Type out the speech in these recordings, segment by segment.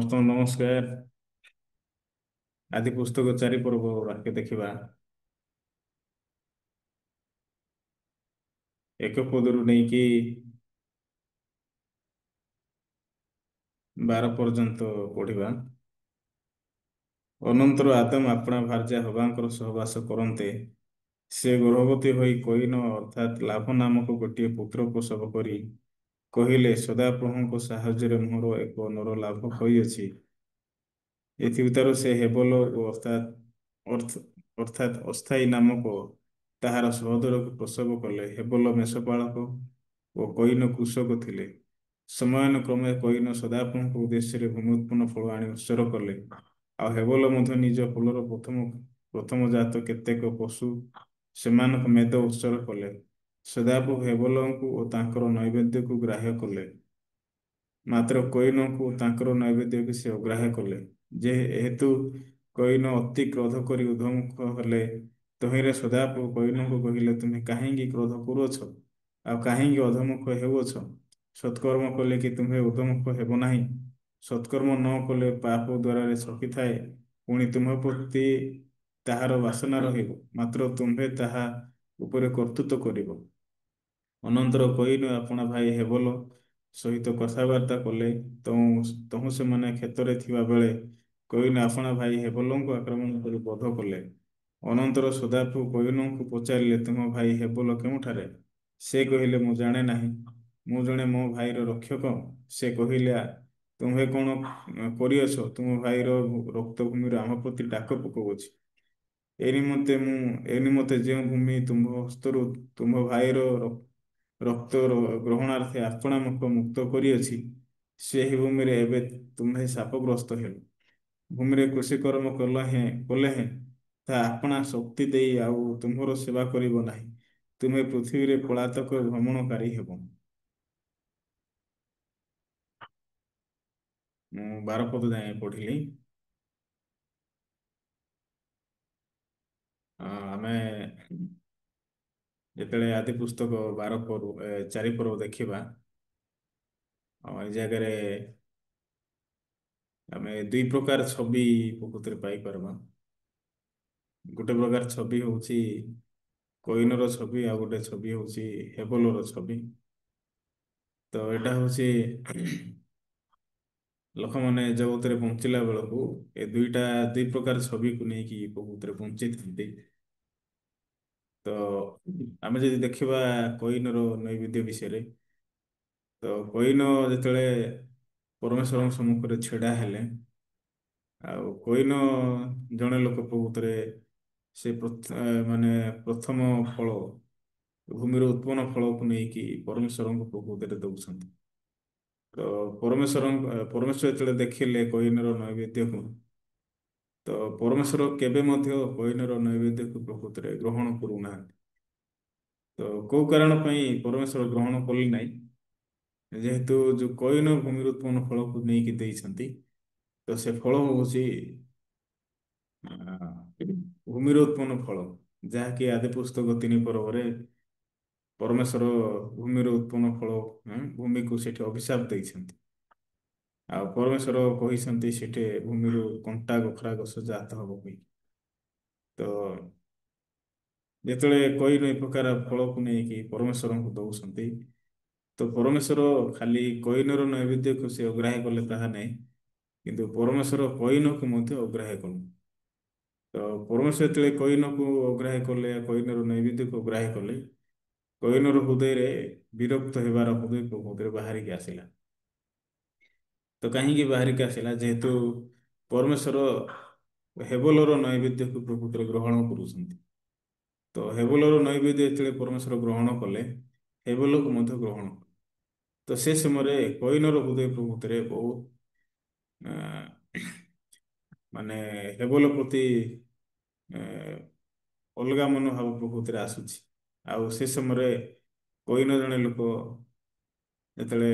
ସମସ୍ତଙ୍କୁ ନମସ୍କାର। ଆଦି ପୁସ୍ତକ ଚାରି ପର୍ବ ବାକ୍ୟ ଦେଖିବା। ଏକ ପଦରୁ ନେଇକି 12 ପର୍ଯ୍ୟନ୍ତ ପଢିବା। ଅନନ୍ତର ଆଦମ ଆପଣା ଭାର୍ଯ୍ୟା ହବାଙ୍କର ସହବାସ କରନ୍ତେ ସେ ଗର୍ଭବତୀ ହୋଇ କଇନ ଅର୍ଥାତ୍ ଲାଭ ନାମକ ଗୋଟିଏ ପୁତ୍ର ପ୍ରସବ କରି କହିଲେ, ସଦାପ୍ରଭୁଙ୍କ ସାହାଯ୍ୟରେ ମୋର ଏକ ନର ଲାଭ ହୋଇଅଛି। ଏଥିଉତାରୁ ସେ ହେବଲ ଓ ଅର୍ଥାତ୍ ଅସ୍ଥାୟୀ ନାମକ ତାହାର ସହୋଦରକୁ ପ୍ରସବ କଲେ। ହେବଲ ମେଷପାଳକ ଓ କଇନ କୃଷକ ଥିଲେ। ସମୟାନୁକ୍ରମେ କଇନ ସଦାପ୍ରଭୁଙ୍କ ଉଦ୍ଦେଶ୍ୟରେ ଭୂମି ଉତ୍ପନ୍ନ ଫଳ ଆଣି ଉତ୍ସର୍ଗ କଲେ। ଆଉ ହେବଲ ମଧ୍ୟ ନିଜ କୁଳର ପ୍ରଥମ ଜାତ କେତେକ ପଶୁ ସେମାନଙ୍କ ମେଦ ଉତ୍ସର୍ଗ କଲେ। ସଦାପ୍ରଭୁ ହେବଲଙ୍କୁ ଓ ତାଙ୍କର ନୈବେଦ୍ୟକୁ ଗ୍ରାହ୍ୟ କଲେ, ମାତ୍ର କଇନଙ୍କୁ ତାଙ୍କର ନୈବେଦ୍ୟକୁ ସେ ଅଗ୍ରାହ୍ୟ କଲେ। ଯେହେତୁ କଇନ ଅତି କ୍ରୋଧ କରି ଉର୍ଦ୍ଧ୍ୱମୁଖ ହେଲେ, ତହିଁରେ ସଦାପ୍ରଭୁ କଇନଙ୍କୁ କହିଲେ, ତୁମେ କାହିଁକି କ୍ରୋଧ କରୁଅଛ ଆଉ କାହିଁକି ଅଧମୁଖ ହେଉଅଛ? ସତ୍କର୍ମ କଲେ କି ତୁମ୍ଭେ ଉର୍ଦ୍ଧ୍ୱମୁଖ ହେବ ନାହିଁ? ସତ୍କର୍ମ ନ କଲେ ପାପ ଦ୍ୱାରରେ ଛକିଥାଏ, ପୁଣି ତୁମ୍ଭ ପ୍ରତି ତାହାର ବାସନା ରହିବ, ମାତ୍ର ତୁମ୍ଭେ ତାହା ଉପରେ କର୍ତ୍ତୃତ୍ୱ କରିବ। ଅନନ୍ତର କଇନ ଆପଣା ଭାଇ ହେବଲ ସହିତ କଥାବାର୍ତ୍ତା କଲେ। ତହୁଁ ସେମାନେ କ୍ଷେତରେ ଥିବା ବେଳେ କଇନ ଆପଣା ଭାଇ ହେବଲଙ୍କୁ ଆକ୍ରମଣ କରି ବଧ କଲେ। ଅନନ୍ତର ସଦାପ୍ରଭୁ କଇନଙ୍କୁ ପଚାରିଲେ, ତୁମ ଭାଇ ହେବଲ କେଉଁଠାରେ? ସେ କହିଲେ, ମୁଁ ଜାଣେ ନାହିଁ, ମୁଁ ଜଣେ ମୋ ଭାଇର ରକ୍ଷକ। ସେ କହିଲେ, ତୁମ୍ଭେ କ'ଣ କରିଅଛ? ତୁମ ଭାଇର ରକ୍ତ ଭୂମିରୁ ଆମ ପ୍ରତି ଡାକ ପକାଉଅଛି। ଏ ନିମନ୍ତେ ଯେଉଁ ଭୂମି ତୁମ୍ଭ ହସ୍ତରୁ ତୁମ୍ଭ ଭାଇର ରକ୍ତ ଗ୍ରହଣାର୍ଥେ ଆପଣା ମୁଖ ମୁକ୍ତ କରିଅଛି, ସେହି ଭୂମିରେ ଏବେ ତୁମ୍ଭେ ଶାପଗ୍ରସ୍ତ ହେଲ। ଭୂମିରେ କୃଷିକର୍ମ କଲେ ହେଁ ତାହା ଆପଣା ଶକ୍ତି ଦେଇ ଆଉ ତୁମ୍ଭର ସେବା କରିବ ନାହିଁ। ତୁମେ ପୃଥିବୀରେ ପଳାତକ ଭ୍ରମଣକାରୀ ହେବ। ମୁଁ 12 ପଦ ଯାଏଁ ପଢିଲି। ଆମେ ଯେତେବେଳେ ଆଦି ପୁସ୍ତକ 4 ପର୍ବ ଦେଖିବା, ଏ ଜାଗାରେ ଆମେ ଦୁଇ ପ୍ରକାର ଛବି ପ୍ରକୃତିରେ ପାଇପାରିବା। ଗୋଟେ ପ୍ରକାର ଛବି ହେଉଛି କଇନର ଛବି, ଆଉ ଗୋଟେ ଛବି ହେଉଛି ହେବଲର ଛବି। ତ ଏଇଟା ହେଉଛି ଲୋକମାନେ ଜଗତରେ ବଞ୍ଚିଲା ବେଳକୁ ଏ ଦୁଇ ପ୍ରକାର ଛବିକୁ ନେଇକି ପ୍ରକୃତିରେ ବଞ୍ଚିଥାନ୍ତି। ତ ଆମେ ଯଦି ଦେଖିବା କଇନର ନୈବେଦ୍ୟ ବିଷୟରେ, ତ କଇନ ଯେତେବେଳେ ପରମେଶ୍ୱରଙ୍କ ସମ୍ମୁଖରେ ଛିଡ଼ା ହେଲେ, ଆଉ କଇନ ଜଣେ ଲୋକ ପ୍ରକୃତରେ ସେ ମାନେ ପ୍ରଥମ ଫଳ ଭୂମିର ଉତ୍ପନ୍ନ ଫଳକୁ ନେଇକି ପରମେଶ୍ୱରଙ୍କ ପ୍ରକୃତିରେ ଦେଉଛନ୍ତି। ତ ପରମେଶ୍ୱର ଯେତେବେଳେ ଦେଖିଲେ କଇନର ନୈବେଦ୍ୟକୁ, ତ ପରମେଶ୍ୱର କେବେ ମଧ୍ୟ କଇନର ନୈବେଦ୍ୟକୁ ପ୍ରକୃତିରେ ଗ୍ରହଣ କରୁନାହାନ୍ତି। ତ କୋଉ କାରଣ ପାଇଁ ପରମେଶ୍ୱର ଗ୍ରହଣ କଲେ ନାହିଁ? ଯେହେତୁ ଯୋଉ କଇନ ଭୂମିର ଉତ୍ପନ୍ନ ଫଳକୁ ନେଇକି ଦେଇଛନ୍ତି, ତ ସେ ଫଳ ହେଉଛି ଭୂମିର ଉତ୍ପନ୍ନ ଫଳ, ଯାହାକି ଆଦି ପୁସ୍ତକ 3 ପର୍ବରେ ପରମେଶ୍ୱର ଭୂମିର ଉତ୍ପନ୍ନ ଫଳ ଭୂମିକୁ ସେଠି ଅଭିଶାପ ଦେଇଛନ୍ତି। ଆଉ ପରମେଶ୍ୱର କହିଛନ୍ତି ସେଠି ଭୂମିରୁ କଣ୍ଟା ଗୋଖରା ଗଛ ଜାତ ହବ ପାଇଁ। ତ ଯେତେବେଳେ କଇନ ଏ ପ୍ରକାର ଫଳକୁ ନେଇକି ପରମେଶ୍ୱରଙ୍କୁ ଦଉଛନ୍ତି, ତ ପରମେଶ୍ୱର ଖାଲି କଇନର ନୈବେଦ୍ୟକୁ ସେ ଅଗ୍ରାହ୍ୟ କଲେ ତାହା ନାହିଁ, କିନ୍ତୁ ପରମେଶ୍ୱର କଇନକୁ ମଧ୍ୟ ଅଗ୍ରାହ୍ୟ କଲେ। ତ ପରମେଶ୍ୱର ଯେତେବେଳେ କଇନକୁ ଅଗ୍ରାହ୍ୟ କଲେ, କଇନର ନୈବେଦ୍ୟକୁ ଅଗ୍ରାହ୍ୟ କଲେ, କଇନର ହୃଦୟରେ ବିରକ୍ତ ହେବାର ହୃଦୟ ପ୍ରକୃତିରେ ବାହାରିକି ଆସିଲା। ତ କାହିଁକି ବାହାରିକି ଆସିଲା? ଯେହେତୁ ପରମେଶ୍ୱର ହେବଲର ନୈବେଦ୍ୟକୁ ପ୍ରକୃତିରେ ଗ୍ରହଣ କରୁଛନ୍ତି। ତ ହେବଲର ନୈବେଦ୍ୟ ଯେତେବେଳେ ପରମେଶ୍ୱର ଗ୍ରହଣ କଲେ, ହେବଲକୁ ମଧ୍ୟ ଗ୍ରହଣ କଲେ। ତ ସେ ସମୟରେ କଇନର ହୃଦୟ ପ୍ରକୃତିରେ ବହୁତ ମାନେ ହେବଲ ପ୍ରତି ଅଲଗା ମନୋଭାବ ପ୍ରକୃତିରେ ଆସୁଛି। ଆଉ ସେ ସମୟରେ କଇନ ଜଣେ ଲୋକ ଯେତେବେଳେ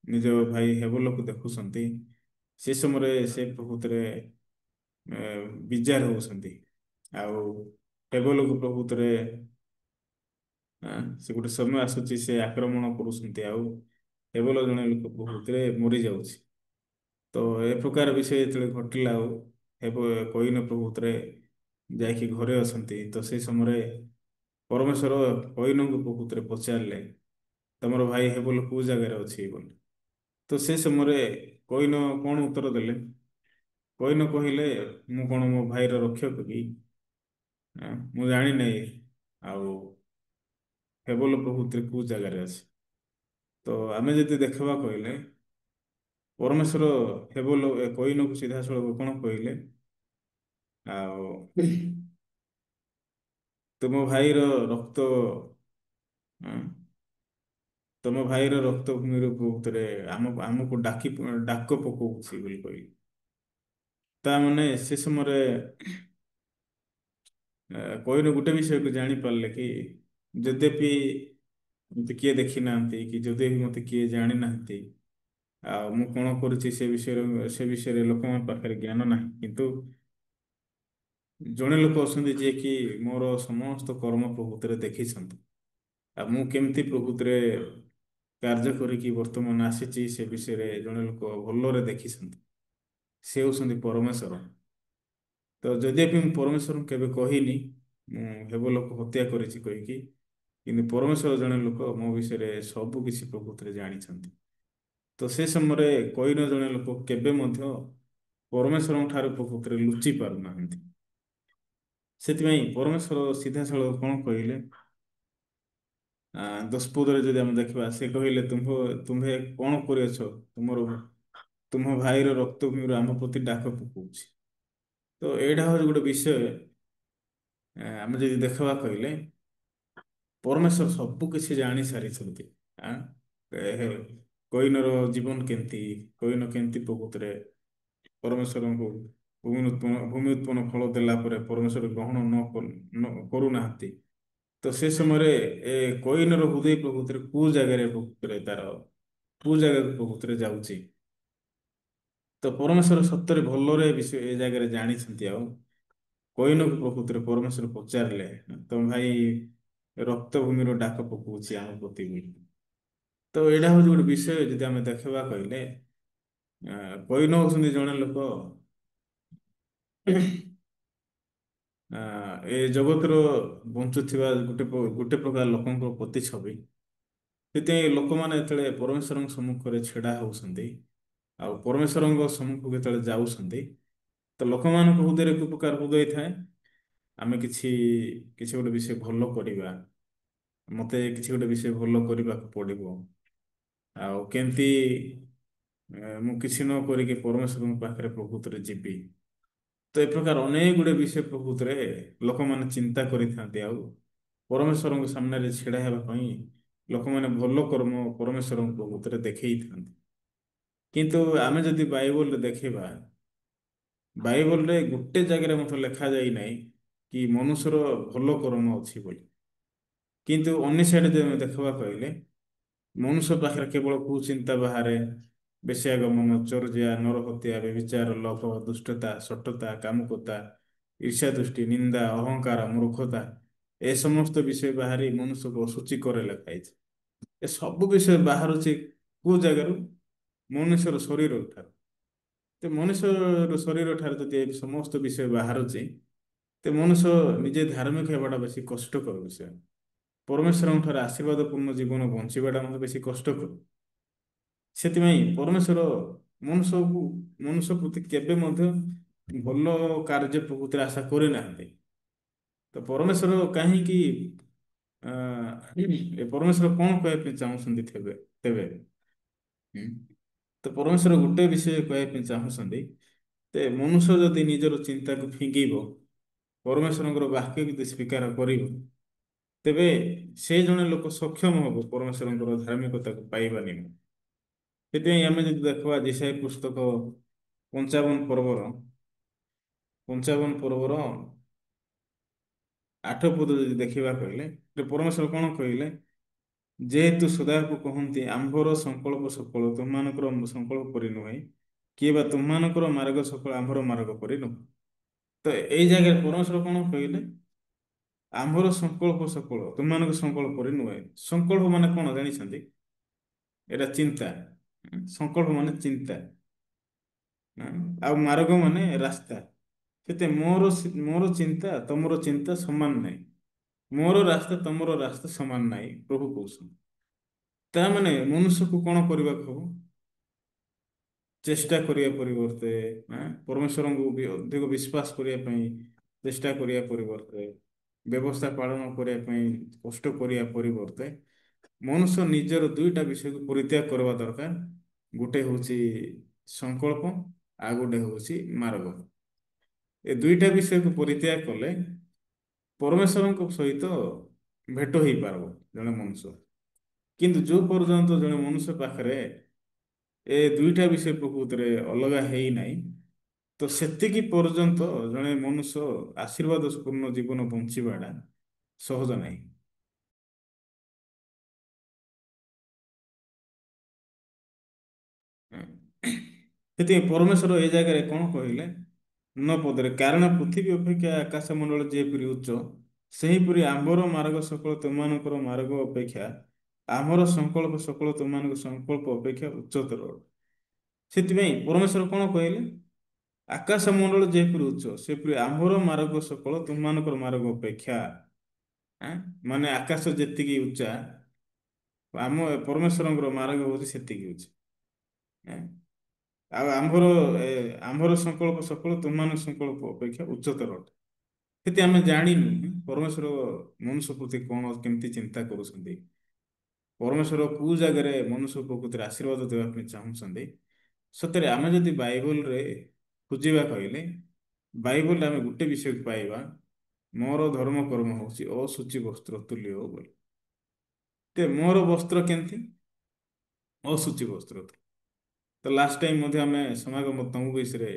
ନିଜ ଭାଇ ହେବଲକୁ ଦେଖୁଛନ୍ତି, ସେ ସମୟରେ ସେ ପ୍ରକୃତିରେ ବିଜାର ହେଉଛନ୍ତି। ଆଉ ହେବଲକୁ ପ୍ରକୃତିରେ ସେ ଗୋଟେ ସମୟ ଆସୁଛି, ସେ ଆକ୍ରମଣ କରୁଛନ୍ତି, ଆଉ ହେବଲ ଜଣେ ଲୋକ ପ୍ରକୃତିରେ ମରିଯାଉଛି। ତ ଏ ପ୍ରକାର ବିଷୟ ଯେତେବେଳେ ଘଟିଲା ଆଉ ହେବ କଇନ ପ୍ରଭୁତରେ ଯାଇକି ଘରେ ଅଛନ୍ତି, ତ ସେଇ ସମୟରେ ପରମେଶ୍ୱର କଇନଙ୍କୁ ପ୍ରକୃତରେ ପଚାରିଲେ ତମର ଭାଇ ହେବଲ କୋଉ ଜାଗାରେ ଅଛି ବୋଲି। ତ ସେ ସମୟରେ କଇନ କଣ ଉତ୍ତର ଦେଲେ? କଇନ କହିଲେ ମୁଁ କଣ ମୋ ଭାଇର ରକ୍ଷକ କି? ମୁଁ ଜାଣିନାହିଁ ଆଉ ହେବଲ ପ୍ରକୃତରେ କୋଉ ଜାଗାରେ ଅଛି। ତ ଆମେ ଯଦି ଦେଖିବା କହିଲେ ପରମେଶ୍ୱର ହେବଲ କଇନକୁ ସିଧାସଳଖ କଣ କହିଲେ? ଆଉ ତୁମ ଭାଇର ରକ୍ତ ଆଁ, ତମ ଭାଇର ରକ୍ତ ଭୂମିର ପ୍ରଭୁତରେ ଆମକୁ ଡାକ ପକଉଛି ବୋଲି କହିଲେ। ତା ମାନେ ସେ ସମୟରେ କଇନ ଗୋଟେ ବିଷୟକୁ ଜାଣିପାରିଲେ କି ଯଦ୍ୟପି ମତେ କିଏ ଦେଖି ନାହାନ୍ତି କି ଯଦି ବି ମତେ କିଏ ଜାଣିନାହାନ୍ତି, ଆଉ ମୁଁ କଣ କରୁଛି ସେ ବିଷୟରେ ଲୋକଙ୍କ ପାଖରେ ଜ୍ଞାନ ନାହିଁ, କିନ୍ତୁ ଜଣେ ଲୋକ ଅଛନ୍ତି ଯିଏକି ମୋର ସମସ୍ତ କର୍ମ ପ୍ରଭୃତିରେ ଦେଖିଛନ୍ତି। ଆଉ ମୁଁ କେମିତି ପ୍ରଭୃତିରେ କାର୍ଯ୍ୟ କରିକି ବର୍ତ୍ତମାନ ଆସିଛି ସେ ବିଷୟରେ ଜଣେ ଲୋକ ଭଲରେ ଦେଖିଛନ୍ତି। ସେ ହେଉଛନ୍ତି ପରମେଶ୍ୱର। ତ ଯଦ୍ୟପି ମୁଁ ପରମେଶ୍ୱରଙ୍କୁ କେବେ କହିନି ମୁଁ ହେବଲକୁ ହତ୍ୟା କରିଛି କହିକି, କିନ୍ତୁ ପରମେଶ୍ୱର ଜଣେ ଲୋକ ମୋ ବିଷୟରେ ସବୁ କିଛି ପ୍ରକୃତରେ ଜାଣିଛନ୍ତି। ତ ସେ ସମୟରେ କଇନ ଜଣେ ଲୋକ କେବେ ମଧ୍ୟ ପରମେଶ୍ୱରଙ୍କ ଠାରୁ ପ୍ରକୃତରେ ଲୁଚି ପାରୁନାହାନ୍ତି। ସେଥିପାଇଁ ପରମେଶ୍ୱର ସିଧାସଳଖ କଣ କହିଲେ? ଦଶପଦରେ ଯଦି ଆମେ ଦେଖିବା, ସେ କହିଲେ ତୁମ୍ଭେ କଣ କରିଅଛ? ତୁମ ଭାଇର ରକ୍ତ ଭୂମିରୁ ଆମ ପ୍ରତି ଡାକ ପକଉଛି। ତ ଏଇଟା ହଉଛି ଗୋଟେ ବିଷୟ। ଆମେ ଯଦି ଦେଖିବା କହିଲେ ପରମେଶ୍ୱର ସବୁ କିଛି ଜାଣି ସାରିଛନ୍ତି। ଆଁ, କଇନର ଜୀବନ କେମିତି, କଇନ କେମିତି ପ୍ରକୃତରେ ପରମେଶ୍ୱରଙ୍କୁ ଭୂମି ଉତ୍ପନ୍ନ ଫଳ ଦେଲା ପରେ ପରମେଶ୍ୱର ଗ୍ରହଣ କରୁନାହାନ୍ତି। ତ ସେ ସମୟରେ ଏ କଇନର ହୃଦୟ ପ୍ରକୃତରେ କୋଉ ଜାଗାରେ ପ୍ରକୃତରେ ତାର କୋଉ ଜାଗାକୁ ପ୍ରକୃତରେ ଯାଉଛି। ତ ପରମେଶ୍ୱର ସତରେ ଭଲରେ ବିଷୟ ଏ ଜାଗାରେ ଜାଣିଛନ୍ତି। ଆଉ କଇନକୁ ପ୍ରକୃତରେ ପରମେଶ୍ୱର ପଚାରିଲେ ତମ ଭାଇ ରକ୍ତ ଭୂମିର ଡାକ ପକଉଛି ଆମ ପ୍ରତି ବୋଲି। ତ ଏଇଟା ହଉଛି ଗୋଟେ ବିଷୟ ଯଦି ଆମେ ଦେଖିବା କହିଲେ କଇନ ହଉଛନ୍ତି ଜଣେ ଲୋକ ଏ ଜଗତର ବଞ୍ଚୁଥିବା ଗୋଟେ ପ୍ରକାର ଲୋକଙ୍କ ପ୍ରତିଛବି। ସେଥିପାଇଁ ଲୋକମାନେ ଯେତେବେଳେ ପରମେଶ୍ୱରଙ୍କ ସମ୍ମୁଖରେ ଛିଡା ହଉଛନ୍ତି ଆଉ ପରମେଶ୍ୱରଙ୍କ ସମ୍ମୁଖକୁ ଯେତେବେଳେ ଯାଉଛନ୍ତି, ତ ଲୋକମାନଙ୍କ ହୃଦୟରେ ଏକ ପ୍ରକାର ହୃଦୟ ଥାଏ ଆମେ କିଛି କିଛି ଗୋଟେ ବିଷୟ ଭଲ କରିବା, ମତେ କିଛି ଗୋଟେ ବିଷୟ ଭଲ କରିବାକୁ ପଡିବ, ଆଉ କେମିତି ମୁଁ କିଛି ନ କରିକି ପରମେଶ୍ୱରଙ୍କ ପାଖରେ ପ୍ରକୃତରେ ଯିବି। ତ ଏ ପ୍ରକାର ଅନେକ ଗୁଡ଼ିଏ ବିଷୟ ପ୍ରକୃତରେ ଲୋକମାନେ ଚିନ୍ତା କରିଥାନ୍ତି। ଆଉ ପରମେଶ୍ୱରଙ୍କ ସାମ୍ନାରେ ଛିଡ଼ା ହେବା ପାଇଁ ଲୋକମାନେ ଭଲ କର୍ମ ପରମେଶ୍ୱରଙ୍କ ପ୍ରକୃତରେ ଦେଖେଇଥାନ୍ତି। କିନ୍ତୁ ଆମେ ଯଦି ବାଇବଲରେ ଦେଖିବା, ବାଇବଲରେ ଗୋଟେ ଜାଗାରେ ମଧ୍ୟ ଲେଖାଯାଇ ନାହିଁ କି ମନୁଷ୍ୟର ଭଲ କର୍ମ ଅଛି ବୋଲି। କିନ୍ତୁ ଅନ୍ୟ ସାଇଡ୍ ଯଦି ଆମେ ଦେଖିବା କହିଲେ ମନୁଷ୍ୟ ପାଖରେ କେବଳ କୁଚିନ୍ତା ବାହାରେ, ବେଶ୍ୟାଗମନ, ଚର୍ଯ୍ୟା, ନରହତ୍ୟା, ବ୍ୟଭିଚାର, ଲୋଭ, ଦୁଷ୍ଟତା, ଶଠତା, କାମୁକତା, ଈର୍ଷ୍ୟା ଦୃଷ୍ଟି, ନିନ୍ଦା, ଅହଙ୍କାର, ମୂର୍ଖତା, ଏ ସମସ୍ତ ବିଷୟ ବାହାରି ମନୁଷ୍ୟକୁ ଅଶୁଚି କରେ ଲେଖାଯାଇଛି। ଏ ସବୁ ବିଷୟ ବାହାରୁଛି କୋଉ ଜାଗାରୁ? ମନୁଷ୍ୟର ଶରୀର ଠାରୁ। ତ ମନୁଷ୍ୟର ଶରୀର ଠାରୁ ଯଦି ଏ ସମସ୍ତ ବିଷୟ ବାହାରୁଛି, ତ ମନୁଷ୍ୟ ନିଜେ ଧାର୍ମିକ ହେବାଟା ବେଶୀ କଷ୍ଟକର ବିଷୟ। ପରମେଶ୍ୱରଙ୍କ ଠାରୁ ଆଶୀର୍ବାଦପୂର୍ଣ୍ଣ ଜୀବନ ବଞ୍ଚିବାଟା ମଧ୍ୟ ବେଶୀ କଷ୍ଟକର। ସେଥିପାଇଁ ପରମେଶ୍ୱର ମନୁଷ୍ୟକୁ ମନୁଷ୍ୟ ପ୍ରତି କେବେ ମଧ୍ୟ ଭଲ କାର୍ଯ୍ୟ ପ୍ରକୃତିରେ ଆଶା କରିନାହାନ୍ତି। ତ ପରମେଶ୍ୱର କାହିଁକି ଏ ପରମେଶ୍ୱର କଣ କହିବା ପାଇଁ ଚାହୁଁଛନ୍ତି ତେବେ ହୁଁ, ତ ପରମେଶ୍ୱର ଗୋଟେ ବିଷୟ କହିବା ପାଇଁ ଚାହୁଁଛନ୍ତି, ତେ ମନୁଷ୍ୟ ଯଦି ନିଜର ଚିନ୍ତାକୁ ଫିଙ୍ଗିବ, ପରମେଶ୍ୱରଙ୍କର ବାକ୍ୟ ଯଦି ସ୍ୱୀକାର କରିବ, ତେବେ ସେ ଜଣେ ଲୋକ ସକ୍ଷମ ହବ ପରମେଶ୍ୱରଙ୍କର ଧାର୍ମିକତାକୁ ପାଇବା ନିମନ୍ତେ। ସେଥିପାଇଁ ଆମେ ଯଦି ଦେଖିବା ଯେଶାୟା ପୁସ୍ତକ 55 ପର୍ବର 8 ପଦ ଯଦି ଦେଖିବା କହିଲେ, ପରମେଶ୍ୱର କଣ କହିଲେ? ଯେହେତୁ ସଦାକୁ କହନ୍ତି ଆମ୍ଭର ସଂକଳ୍ପ ସଫଳ ତୁମମାନଙ୍କର ସଂକଳ୍ପ ପରି ନୁହେଁ, କିଏ ବା ତୁମମାନଙ୍କର ମାର୍ଗ ସଫଳ ଆମ୍ଭର ମାର୍ଗ ପରି ନୁହେଁ। ତ ଏଇ ଜାଗାରେ ପରମେଶ୍ୱର କଣ କହିଲେ? ଆମ୍ଭର ସଂକଳ୍ପ ସଫଳ ତୁମମାନଙ୍କ ସଂକଳ୍ପ ପରି ନୁହେଁ। ସଂକଳ୍ପ ମାନେ କଣ ଜାଣିଛନ୍ତି? ଏଇଟା ଚିନ୍ତା। ସଂକଳ୍ପ ମାନେ ଚିନ୍ତା। ଆଁ, ଆଉ ମାର୍ଗ ମାନେ ରାସ୍ତା। ସେତେ ମୋର ଚିନ୍ତା ତମର ଚିନ୍ତା ସମାନ ନାହିଁ। ମୋର ରାସ୍ତା ତମର ରାସ୍ତା ସମାନ ନାହିଁ ପ୍ରଭୁ କହୁଛନ୍ତି। ତା ମାନେ ମନୁଷ୍ୟକୁ କଣ କରିବାକୁ ହବ? ଚେଷ୍ଟା କରିବା ପରିବର୍ତ୍ତେ ପରମେଶ୍ୱରଙ୍କୁ ବି ଅଧିକ ବିଶ୍ୱାସ କରିବା ପାଇଁ ଚେଷ୍ଟା କରିବା ପରିବର୍ତ୍ତେ ବ୍ୟବସ୍ଥା ପାଳନ କରିବା ପାଇଁ କଷ୍ଟ କରିବା ପରିବର୍ତ୍ତେ ମନୁଷ୍ୟ ନିଜର ଦୁଇଟା ବିଷୟକୁ ପରିତ୍ୟାଗ କରିବା ଦରକାର। ଗୋଟେ ହେଉଛି ସଂକଳ୍ପ, ଆଉ ଗୋଟେ ହେଉଛି ମାର୍ଗ। ଏ ଦୁଇଟା ବିଷୟକୁ ପରିତ୍ୟାଗ କଲେ ପରମେଶ୍ୱରଙ୍କ ସହିତ ଭେଟ ହେଇପାରିବ ଜଣେ ମନୁଷ୍ୟ। କିନ୍ତୁ ଯୋଉ ପର୍ଯ୍ୟନ୍ତ ଜଣେ ମନୁଷ୍ୟ ପାଖରେ ଏ ଦୁଇଟା ବିଷୟ ପ୍ରକୃତରେ ଅଲଗା ହେଇନାହିଁ, ତ ସେତିକି ପର୍ଯ୍ୟନ୍ତ ଜଣେ ମନୁଷ୍ୟ ଆଶୀର୍ବାଦ ପୂର୍ଣ୍ଣ ଜୀବନ ବଞ୍ଚିବାଟା ସହଜ ନାହିଁ। ସେଥିପାଇଁ ପରମେଶ୍ୱର ଏ ଜାଗାରେ କଣ କହିଲେ? ନ ପଦରେ, କାରଣ ପୃଥିବୀ ଅପେକ୍ଷା ଆକାଶ ମଣ୍ଡଳ ଯେପରି ଉଚ୍ଚ, ସେହିପରି ଆମ୍ଭର ମାର୍ଗ ସକଳ ତୁମମାନଙ୍କର ମାର୍ଗ ଅପେକ୍ଷା ଆମର ସଂକଳ୍ପ ସକଳ ତୁମମାନଙ୍କ ସଂକଳ୍ପ ଅପେକ୍ଷା ଉଚ୍ଚତର। ସେଥିପାଇଁ ପରମେଶ୍ୱର କଣ କହିଲେ? ଆକାଶ ମଣ୍ଡଳ ଯେପରି ଉଚ୍ଚ ସେପରି ଆମ୍ଭର ମାର୍ଗ ସକଳ ତୁମମାନଙ୍କର ମାର୍ଗ ଅପେକ୍ଷା। ଆଁ? ମାନେ ଆକାଶ ଯେତିକି ଉଚ୍ଚା, ଆମ ପରମେଶ୍ୱରଙ୍କର ମାର୍ଗ ହେଉଛି ସେତିକି ଉଚ୍ଚ। ଆଁ? ଆଉ ଆମ୍ଭର ସଂକଳ୍ପ ସକଳ ତୁମମାନଙ୍କ ସଂକଳ୍ପ ଅପେକ୍ଷା ଉଚ୍ଚତର ଅଟେ। ସେଠି ଆମେ ଜାଣିନୁ ପରମେଶ୍ୱର ମନୁଷ୍ୟ ପ୍ରତି କଣ କେମିତି ଚିନ୍ତା କରୁଛନ୍ତି। ପରମେଶ୍ୱର କୋଉ ଜାଗାରେ ମନୁଷ୍ୟ ପ୍ରକୃତିରେ ଆଶୀର୍ବାଦ ଦେବା ପାଇଁ ଚାହୁଁଛନ୍ତି। ସତରେ ଆମେ ଯଦି ବାଇବଲରେ ଖୋଜିବା କହିଲେ ବାଇବଲରେ ଆମେ ଗୋଟେ ବିଷୟକୁ ପାଇବା, ମୋର ଧର୍ମ କର୍ମ ହେଉଛି ଅଶୁଚି ବସ୍ତ୍ର ତୁଲ୍ୟ ବୋଲି। ତେ ମୋର ବସ୍ତ୍ର କେମିତି? ଅଶୁଚି ବସ୍ତ୍ର। ତ ଲାଷ୍ଟ ଟାଇମ୍ ମଧ୍ୟ ଆମେ ସମାଗମ ତମ୍ବୁ ବିଷୟରେ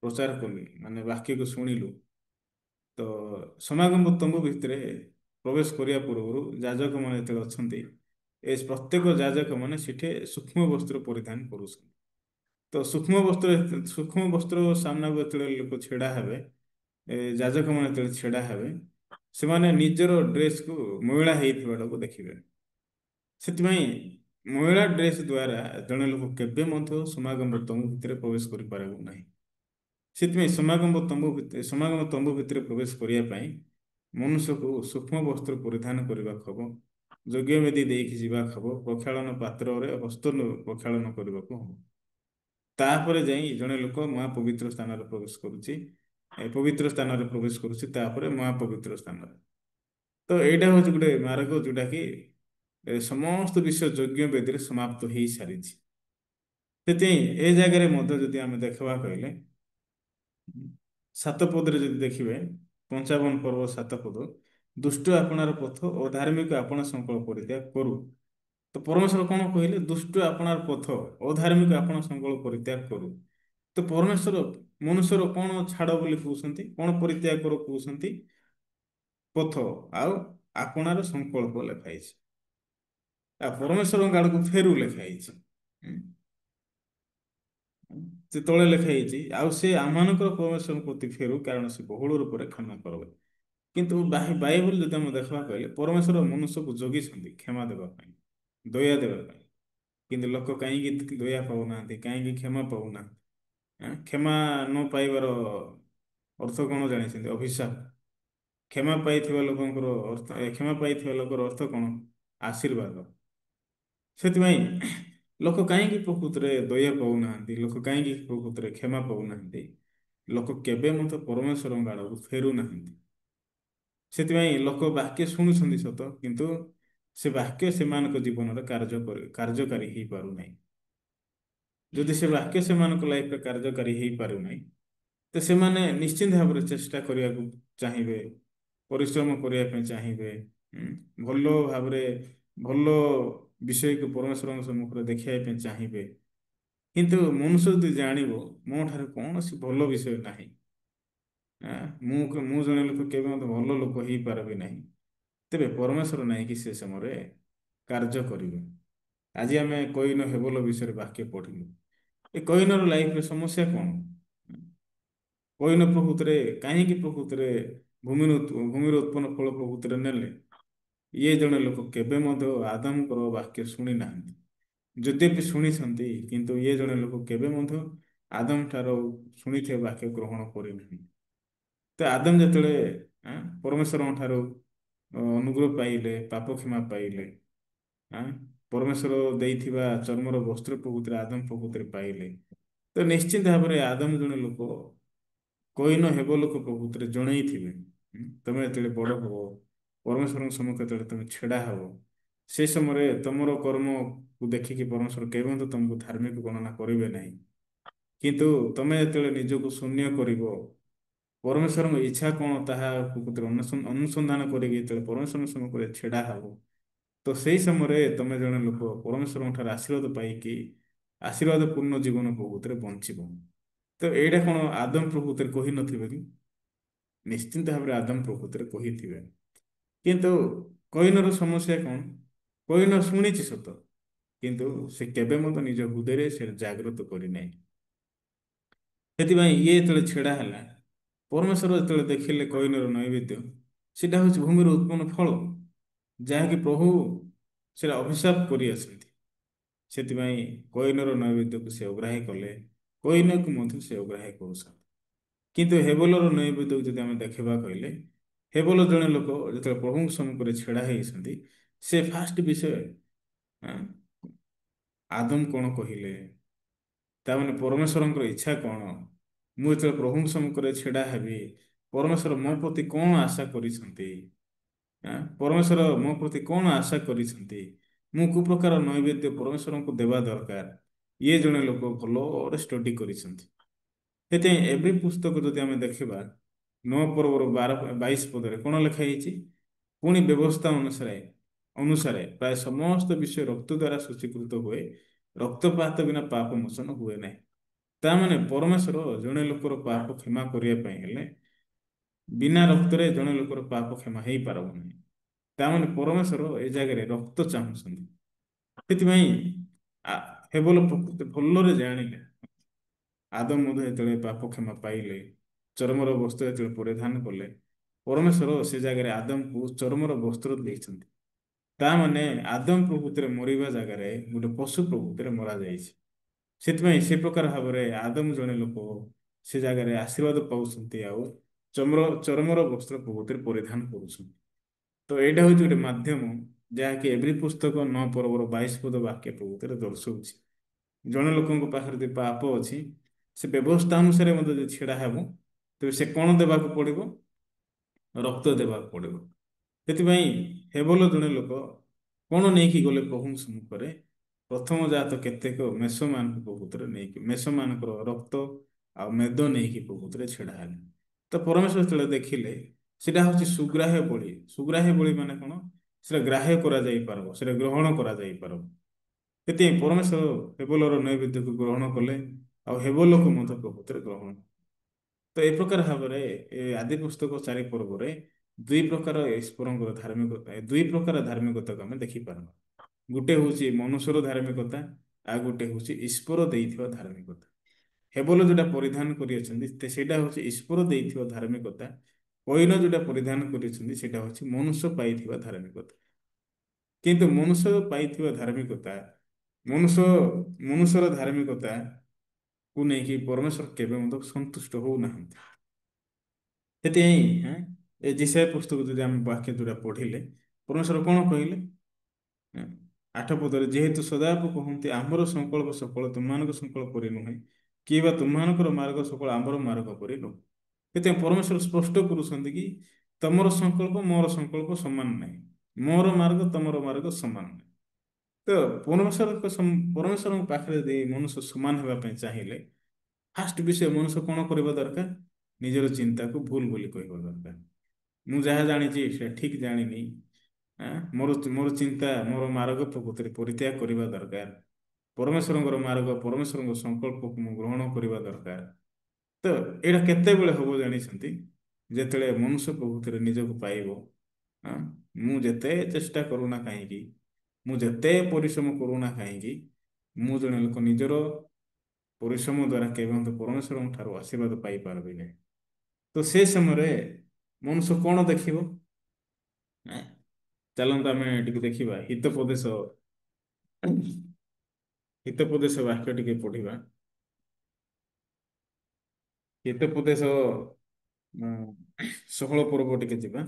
ପ୍ରଚାର କଲୁ, ମାନେ ବାକ୍ୟକୁ ଶୁଣିଲୁ। ତ ସମାଗମ ତମ୍ବୁ ଭିତରେ ପ୍ରବେଶ କରିବା ପୂର୍ବରୁ ଯାଜକ ମାନେ ଯେତେବେଳେ ଅଛନ୍ତି, ଏ ପ୍ରତ୍ୟେକ ଯାଜକ ମାନେ ସେଠି ସୂକ୍ଷ୍ମ ବସ୍ତ୍ର ପରିଧାନ କରୁଛନ୍ତି। ତ ସୂକ୍ଷ୍ମ ବସ୍ତ୍ର ସାମ୍ନାକୁ ଯେତେବେଳେ ଲୋକ ଛିଡ଼ା ହେବେ, ଯାଜକ ମାନେ ଯେତେବେଳେ ଛିଡ଼ା ହେବେ, ସେମାନେ ନିଜର ଡ୍ରେସକୁ ମଇଳା ହେଇଥିବାଟାକୁ ଦେଖିବେ। ସେଥିପାଇଁ ମଇଳା ଡ୍ରେସ ଦ୍ୱାରା ଜଣେ ଲୋକ କେବେ ମଧ୍ୟ ସମାଗମ ତମ୍ବୁ ଭିତରେ ପ୍ରବେଶ କରିପାରିବ ନାହିଁ। ସେଥିପାଇଁ ସମାଗମ ତମ୍ବୁ ଭିତରେ ପ୍ରବେଶ କରିବା ପାଇଁ ମନୁଷ୍ୟକୁ ସୂକ୍ଷ୍ମ ବସ୍ତ୍ର ପରିଧାନ କରିବାକୁ ହବ। ଯଜ୍ଞ ବେଦୀ ଦେଇକି ଯିବାକୁ ହବ। ପ୍ରକ୍ଷାଳନ ପାତ୍ରରେ ହସ୍ତ ପ୍ରକ୍ଷାଳନ କରିବାକୁ ହବ। ତାପରେ ଯାଇ ଜଣେ ଲୋକ ମହାପବିତ୍ର ସ୍ଥାନରେ ପ୍ରବେଶ କରୁଛି। ପବିତ୍ର ସ୍ଥାନରେ ପ୍ରବେଶ କରୁଛି, ତାପରେ ମହାପବିତ୍ର ସ୍ଥାନରେ। ତ ଏଇଟା ହଉଛି ଗୋଟେ ମାର୍ଗ ଯୋଉଟା କି ସମସ୍ତ ବିଷୟ ଯଜ୍ଞ ବେଦୀରେ ସମାପ୍ତ ହେଇସାରିଛି। ସେଥିପାଇଁ ଏ ଜାଗାରେ ମଧ୍ୟ ଯଦି ଆମେ ଦେଖିବା କହିଲେ ସାତ ପଦରେ ଯଦି ଦେଖିବେ, 55 ପର୍ବ 7 ପଦ, ଦୁଷ୍ଟ ଆପଣାର ପଥ ଓ ଧାର୍ମିକ ଆପଣା ସଂକଳ୍ପ ପରିତ୍ୟାଗ କରୁ। ତ ପରମେଶ୍ୱର କଣ କହିଲେ? ଦୁଷ୍ଟ ଆପଣାର ପଥ, ଅଧାର୍ମିକ ଆପଣା ସଂକଳ୍ପ ପରିତ୍ୟାଗ କରୁ। ତ ପରମେଶ୍ୱର ମନୁଷ୍ୟର କଣ ଛାଡ ବୋଲି କହୁଛନ୍ତି, କଣ ପରିତ୍ୟାଗ କର କହୁଛନ୍ତି? ପଥ ଆଉ ଆପଣାର ସଂକଳ୍ପ ଲେଖା ହେଇଛି। ଆଉ ପରମେଶ୍ୱରଙ୍କ ଆଡକୁ ଫେରୁ ଲେଖା ହେଇଛି। ହୁଁ। ସେ ତଳେ ଲେଖା ହେଇଛି, ଆଉ ସେ ଆମମାନଙ୍କର ପରମେଶ୍ୱରଙ୍କ ପ୍ରତି ଫେରୁ, କାରଣ ସେ ବହୁଳ ରୂପରେ କ୍ଷମା କରିବେ। କିନ୍ତୁ ବାଇବଲ ଯଦି ଆମେ ଦେଖିବା କହିଲେ ପରମେଶ୍ୱର ମନୁଷ୍ୟକୁ ଜଗିଛନ୍ତି କ୍ଷମା ଦେବା ପାଇଁ, ଦୟା ଦେବା ପାଇଁ। କିନ୍ତୁ ଲୋକ କାହିଁକି ଦୟା ପାଉନାହାନ୍ତି, କାହିଁକି କ୍ଷମା ପାଉନାହାନ୍ତି? କ୍ଷମା ନ ପାଇବାର ଅର୍ଥ କଣ ଜାଣିଛନ୍ତି? ଅଭିଶାପ। କ୍ଷମା ପାଇଥିବା ଲୋକଙ୍କର ଅର୍ଥ, କ୍ଷମା ପାଇଥିବା ଲୋକର ଅର୍ଥ କଣ? ଆଶୀର୍ବାଦ। ସେଥିପାଇଁ ଲୋକ କାହିଁକି ପ୍ରକୃତରେ ଦୟା ପାଉନାହାନ୍ତି, ଲୋକ କାହିଁକି ପ୍ରକୃତରେ କ୍ଷମା ପାଉନାହାନ୍ତି? ଲୋକ କେବେ ମଧ୍ୟ ପରମେଶ୍ୱରଙ୍କ ଆଡ଼କୁ ଫେରୁନାହାନ୍ତି। ସେଥିପାଇଁ ଲୋକ ବାକ୍ୟ ଶୁଣୁଛନ୍ତି ସତ, କିନ୍ତୁ ସେ ବାକ୍ୟ ସେମାନଙ୍କ ଜୀବନରେ କାର୍ଯ୍ୟକାରୀ ହେଇପାରୁନାହିଁ। ଯଦି ସେ ବାକ୍ୟ ସେମାନଙ୍କ ଲାଇଫରେ କାର୍ଯ୍ୟକାରୀ ହେଇପାରୁନାହିଁ, ତ ସେମାନେ ନିଶ୍ଚିନ୍ତ ଭାବରେ ଚେଷ୍ଟା କରିବାକୁ ଚାହିଁବେ, ପରିଶ୍ରମ କରିବା ପାଇଁ ଚାହିଁବେ, ଭଲ ଭାବରେ ଭଲ ବିଷୟକୁ ପରମେଶ୍ୱରଙ୍କ ସମ୍ମୁଖରେ ଦେଖାଇବା ପାଇଁ ଚାହିଁବେ। କିନ୍ତୁ ମନୁଷ୍ୟ ଯଦି ଜାଣିବ ମୋ ଠାରେ କୌଣସି ଭଲ ବିଷୟ ନାହିଁ, ମୁଁ ଜଣେ ଲୋକ କେବେ ମଧ୍ୟ ଭଲ ଲୋକ ହେଇପାରିବି ନାହିଁ, ତେବେ ପରମେଶ୍ୱର ନାହିଁ କି ସେ ସମୟରେ କାର୍ଯ୍ୟ କରିବେ। ଆଜି ଆମେ କଇନ ହେବଲ ବିଷୟରେ ବାକ୍ୟ ପଢିଲୁ। ଏ କଇନର ଲାଇଫରେ ସମସ୍ୟା କଣ? କଇନ ପ୍ରକୃତରେ କାହିଁକି ପ୍ରକୃତରେ ଭୂମିର ଉତ୍ପନ୍ନ ଫଳ ପ୍ରକୃତରେ ନେଲେ? ଇଏ ଜଣେ ଲୋକ କେବେ ମଧ୍ୟ ଆଦାମଙ୍କର ବାକ୍ୟ ଶୁଣି ନାହାନ୍ତି। ଯଦ୍ୟପି ଶୁଣିଛନ୍ତି, କିନ୍ତୁ ଇଏ ଜଣେ ଲୋକ କେବେ ମଧ୍ୟ ଆଦମ ଠାରୁ ଶୁଣିଥିବା ବାକ୍ୟ ଗ୍ରହଣ କରିନାହିଁ। ତ ଆଦମ ଯେତେବେଳେ ପରମେଶ୍ୱରଙ୍କ ଠାରୁ ଅନୁଗ୍ରହ ପାଇଲେ, ପାପ କ୍ଷମା ପାଇଲେ, ଆଁ, ପରମେଶ୍ୱର ଦେଇଥିବା ଚର୍ମର ବସ୍ତ୍ର ପ୍ରଭୃତିରେ ଆଦମ ପ୍ରଭୃତିରେ ପାଇଲେ, ତ ନିଶ୍ଚିତ ଭାବରେ ଆଦମ ଜଣେ ଲୋକ କଇନ ହେବ ଲୋକ ପ୍ରଭୃତିରେ ଜଣେଇଥିବେ। ତମେ ଯେତେବେଳେ ବଡ଼ ହବ, ପରମେଶ୍ୱରଙ୍କ ସମ୍ମୁଖରେ ଯେତେବେଳେ ତମେ ଛିଡ଼ା ହବ, ସେ ସମୟରେ ତମର କର୍ମକୁ ଦେଖିକି ପରମେଶ୍ୱର କେବେ ମଧ୍ୟ ତମକୁ ଧାର୍ମିକ ଗଣନା କରିବେ ନାହିଁ। କିନ୍ତୁ ତମେ ଯେତେବେଳେ ନିଜକୁ ଶୂନ୍ୟ କରିବ, ପରମେଶ୍ୱରଙ୍କ ଇଚ୍ଛା କ'ଣ ତାହା ପ୍ରକୃତିରେ ଅନୁସନ୍ଧାନ କରିକି ଯେତେବେଳେ ପରମେଶ୍ୱରଙ୍କ ସମ୍ମୁଖରେ ଛିଡ଼ା ହବ, ତ ସେଇ ସମୟରେ ତମେ ଜଣେ ଲୋକ ପରମେଶ୍ୱରଙ୍କ ଠାରୁ ଆଶୀର୍ବାଦ ପାଇକି ଆଶୀର୍ବାଦ ପୂର୍ଣ୍ଣ ଜୀବନ ପ୍ରଭୃତିରେ ବଞ୍ଚିବ। ତ ଏଇଟା କ'ଣ ଆଦମ ପ୍ରଭୃତିରେ କହିନଥିବେ କି? ନିଶ୍ଚିନ୍ତ ଭାବରେ ଆଦମ ପ୍ରଭୃତିରେ କହିଥିବେ। କିନ୍ତୁ କଇନର ସମସ୍ୟା କ'ଣ? କଇନ ଶୁଣିଛି ସତ, କିନ୍ତୁ ସେ କେବେ ମଧ୍ୟ ନିଜ ହୃଦୟରେ ସେ ଜାଗ୍ରତ କରିନାହିଁ। ସେଥିପାଇଁ ଇଏ ଯେତେବେଳେ ଛିଡ଼ା ହେଲା, ପରମେଶ୍ୱର ଯେତେବେଳେ ଦେଖିଲେ କଇନର ନୈବେଦ୍ୟ, ସେଟା ହେଉଛି ଭୂମିର ଉତ୍ପନ୍ନ ଫଳ, ଯାହାକି ପ୍ରଭୁ ସେଟା ଅଭିଶାପ କରି ଆସନ୍ତି। ସେଥିପାଇଁ କଇନର ନୈବେଦ୍ୟକୁ ସେ ଅଗ୍ରାହ୍ୟ କଲେ, କଇନକୁ ମଧ୍ୟ ସେ ଅଗ୍ରାହ୍ୟ କରୁଛନ୍ତି। କିନ୍ତୁ ହେବଲର ନୈବେଦ୍ୟକୁ ଯଦି ଆମେ ଦେଖିବା କହିଲେ, ହେବଲ ଜଣେ ଲୋକ ଯେତେବେଳେ ପ୍ରଭୁଙ୍କ ସମ୍ମୁଖରେ ଛିଡ଼ା ହେଇଛନ୍ତି, ସେ ଫାଷ୍ଟ ବିଷୟ ଆଁ, ଆଦମ କ'ଣ କହିଲେ, ତାମାନେ ପରମେଶ୍ୱରଙ୍କର ଇଚ୍ଛା କ'ଣ, ମୁଁ ଯେତେବେଳେ ପ୍ରଭୁଙ୍କ ସମ୍ମୁଖରେ ଛିଡ଼ା ହେବି, ପରମେଶ୍ୱର ମୋ ପ୍ରତି କ'ଣ ଆଶା କରିଛନ୍ତି, ପରମେଶ୍ୱର ମୋ ପ୍ରତି କ'ଣ ଆଶା କରିଛନ୍ତି, ମୁଁ କୋଉ ପ୍ରକାର ନୈବେଦ୍ୟ ପରମେଶ୍ୱରଙ୍କୁ ଦେବା ଦରକାର, ଇଏ ଜଣେ ଲୋକ ଭଲରେ ଷ୍ଟଡି କରିଛନ୍ତି। ସେଥିପାଇଁ ଏଭ୍ରି ପୁସ୍ତକ ଯଦି ଆମେ ଦେଖିବା, 9 ପର୍ବର 22 ପଦରେ କ'ଣ ଲେଖା ହେଇଛି? ପୁଣି ବ୍ୟବସ୍ଥା ଅନୁସାରେ ପ୍ରାୟ ସମସ୍ତ ବିଷୟ ରକ୍ତ ଦ୍ୱାରା ଶୁଚୀକୃତ ହୁଏ, ରକ୍ତପାତ ବିନା ପାପ ମୋଚନ ହୁଏ ନାହିଁ। ତା ମାନେ ପରମେଶ୍ୱର ଜଣେ ଲୋକର ପାପ କ୍ଷମା କରିବା ପାଇଁ ହେଲେ ବିନା ରକ୍ତରେ ଜଣେ ଲୋକର ପାପ କ୍ଷମା ହେଇପାରିବ ନାହିଁ। ତା ମାନେ ପରମେଶ୍ୱର ଏ ଜାଗାରେ ରକ୍ତ ଚାହୁଁଛନ୍ତି। ସେଥିପାଇଁ ହେବଲ ପ୍ରକୃତି ଭଲରେ ଜାଣିଲେ, ଆଦମ ମଧ୍ୟ ଯେତେବେଳେ ପାପ କ୍ଷମା ପାଇଲେ, ଚର୍ମର ବସ୍ତ୍ର ଯେତେବେଳେ ପରିଧାନ କଲେ, ପରମେଶ୍ୱର ସେ ଜାଗାରେ ଆଦମକୁ ଚର୍ମର ବସ୍ତ୍ର ଦେଇଛନ୍ତି। ତା ମାନେ ଆଦମ ପ୍ରଭୃତିରେ ମରିବା ଜାଗାରେ ଗୋଟେ ପଶୁ ପ୍ରଭୃତିରେ ମରାଯାଇଛି। ସେଥିପାଇଁ ସେ ପ୍ରକାର ଭାବରେ ଆଦମ ଜଣେ ଲୋକ ସେ ଜାଗାରେ ଆଶୀର୍ବାଦ ପାଉଛନ୍ତି, ଆଉ ଚର୍ମର ବସ୍ତ୍ର ପ୍ରଭୃତିରେ ପରିଧାନ କରୁଛନ୍ତି। ତ ଏଇଟା ହେଉଛି ଗୋଟେ ମାଧ୍ୟମ, ଯାହାକି ଏଭ୍ରି ପୁସ୍ତକ 9 ପର୍ବର 22 ପଦ ବାକ୍ୟ ପ୍ରଭୃତିରେ ଦର୍ଶାଉଛି। ଜଣେ ଲୋକଙ୍କ ପାଖରେ ଯଦି ପାପ ଅଛି, ସେ ବ୍ୟବସ୍ଥା ଅନୁସାରେ ମଧ୍ୟ ଯଦି ଛିଡ଼ା ହେବ, ତେବେ ସେ କ'ଣ ଦେବାକୁ ପଡ଼ିବ? ରକ୍ତ ଦେବାକୁ ପଡ଼ିବ। ସେଥିପାଇଁ ହେବଲ ଜଣେ ଲୋକ କ'ଣ ନେଇକି ଗଲେ ପ୍ରଭୁଙ୍କ ସମ୍ମୁଖରେ? ପ୍ରଥମ ଜାତ କେତେକ ମେଷମାନଙ୍କ ପ୍ରଭୃତିରେ ନେଇକି, ମେଷମାନଙ୍କର ରକ୍ତ ଆଉ ମେଦ ନେଇକି ପ୍ରଭୃତିରେ ଛିଡ଼ା ହେଲେ। ତ ପରମେଶ୍ୱର ଯେତେବେଳେ ଦେଖିଲେ, ସେଟା ହେଉଛି ସୁଗ୍ରାହ୍ୟ ବଳି। ସୁଗ୍ରାହ୍ୟ ବଳି ମାନେ କ'ଣ? ସେଟା ଗ୍ରାହ୍ୟ କରାଯାଇପାରିବ, ସେଟା ଗ୍ରହଣ କରାଯାଇପାରିବ। ସେଥିପାଇଁ ପରମେଶ୍ୱର ହେବଲର ନୈବେଦ୍ୟକୁ ଗ୍ରହଣ କଲେ, ଆଉ ହେବଲକୁ ମଧ୍ୟ ପ୍ରଭୃତିରେ ଗ୍ରହଣ। ତ ଏ ପ୍ରକାର ଭାବରେ ଏ ଆଦି ପୁସ୍ତକ 4 ପର୍ବରେ ଦୁଇ ପ୍ରକାର ଧାର୍ମିକତାକୁ ଆମେ ଦେଖିପାରିବା। ଗୋଟେ ହେଉଛି ମନୁଷ୍ୟର ଧାର୍ମିକତା, ଆଉ ଗୋଟେ ହେଉଛି ଈଶ୍ୱର ଦେଇଥିବା ଧାର୍ମିକତା। ହେବଲ ଯୋଉଟା ପରିଧାନ କରିଅଛନ୍ତି ସେଇଟା ହେଉଛି ଈଶ୍ୱର ଦେଇଥିବା ଧାର୍ମିକତା। କଇନ ଯୋଉଟା ପରିଧାନ କରିଛନ୍ତି ସେଇଟା ହେଉଛି ମନୁଷ୍ୟ ପାଇଥିବା ଧାର୍ମିକତା। କିନ୍ତୁ ମନୁଷ୍ୟ ପାଇଥିବା ଧାର୍ମିକତା, ମନୁଷ୍ୟ ମନୁଷ୍ୟର ଧାର୍ମିକତାକୁ ନେଇକି ପରମେଶ୍ୱର କେବେ ମଧ୍ୟ ସନ୍ତୁଷ୍ଟ ହଉନାହାନ୍ତି। ସେଥିପାଇଁ ଏ ଯେସାୟା ପୁସ୍ତକ ଯଦି ଆମେ ବାକ୍ୟ ଯୋଉଟା ପଢିଲେ, ପରମେଶ୍ୱର କ'ଣ କହିଲେ? 8 ପଦରେ, ଯେହେତୁ ସଦାପ କହନ୍ତି ଆମର ସଂକଳ୍ପ ସକଳ ତୁମମାନଙ୍କ ସଂକଳ୍ପ ପରି ନୁହେଁ, କିମ୍ବା ତୁମମାନଙ୍କର ମାର୍ଗ ସକଳ ଆମର ମାର୍ଗ ପରି ନୁହେଁ। ସେଥିପାଇଁ ପରମେଶ୍ୱର ସ୍ପଷ୍ଟ କରୁଛନ୍ତି କି ତମର ସଂକଳ୍ପ ମୋର ସଂକଳ୍ପ ସମାନ ନାହିଁ, ମୋର ମାର୍ଗ ତମର ମାର୍ଗ ସମାନ ନାହିଁ। ତ ପରମେଶ୍ୱରଙ୍କ ପାଖରେ ଯଦି ମନୁଷ୍ୟ ସମାନ ହେବା ପାଇଁ ଚାହିଁଲେ, ଫାଷ୍ଟ ବିଷୟ ମନୁଷ୍ୟ କ'ଣ କରିବା ଦରକାର? ନିଜର ଚିନ୍ତାକୁ ଭୁଲ ବୋଲି କହିବା ଦରକାର। ମୁଁ ଯାହା ଜାଣିଛି ସେଟା ଠିକ୍ ଜାଣିନି, ମୋର ଚିନ୍ତା ମୋର ମାର୍ଗ ପ୍ରକୃତିରେ ପରିତ୍ୟାଗ କରିବା ଦରକାର। ପରମେଶ୍ୱରଙ୍କର ମାର୍ଗ, ପରମେଶ୍ୱରଙ୍କ ସଂକଳ୍ପକୁ ମୁଁ ଗ୍ରହଣ କରିବା ଦରକାର। ତ ଏଇଟା କେତେବେଳେ ହବ ଜାଣିଛନ୍ତି? ଯେତେବେଳେ ମନୁଷ୍ୟ ପ୍ରକୃତିରେ ନିଜକୁ ପାଇବ, ମୁଁ ଯେତେ ଚେଷ୍ଟା କରୁନା କାହିଁକି, ମୁଁ ଯେତେ ପରିଶ୍ରମ କରୁନା କାହିଁକି, ମୁଁ ଜଣେ ଲୋକ ନିଜର ପରିଶ୍ରମ ଦ୍ୱାରା କେବେ ମଧ୍ୟ ପରମେଶ୍ୱରଙ୍କ ଠାରୁ ଆଶୀର୍ବାଦ ପାଇପାରିବି ନାହିଁ। ତ ସେ ସମୟରେ ମନୁଷ୍ୟ କ'ଣ ଦେଖିବ? ଚାଲନ୍ତୁ ଆମେ ଟିକେ ଦେଖିବା ହିତୋପଦେଶ ବାକ୍ୟ ଟିକେ ପଢିବା। ହିତୋପଦେଶ 16 ପର୍ବ ଟିକେ ଯିବା।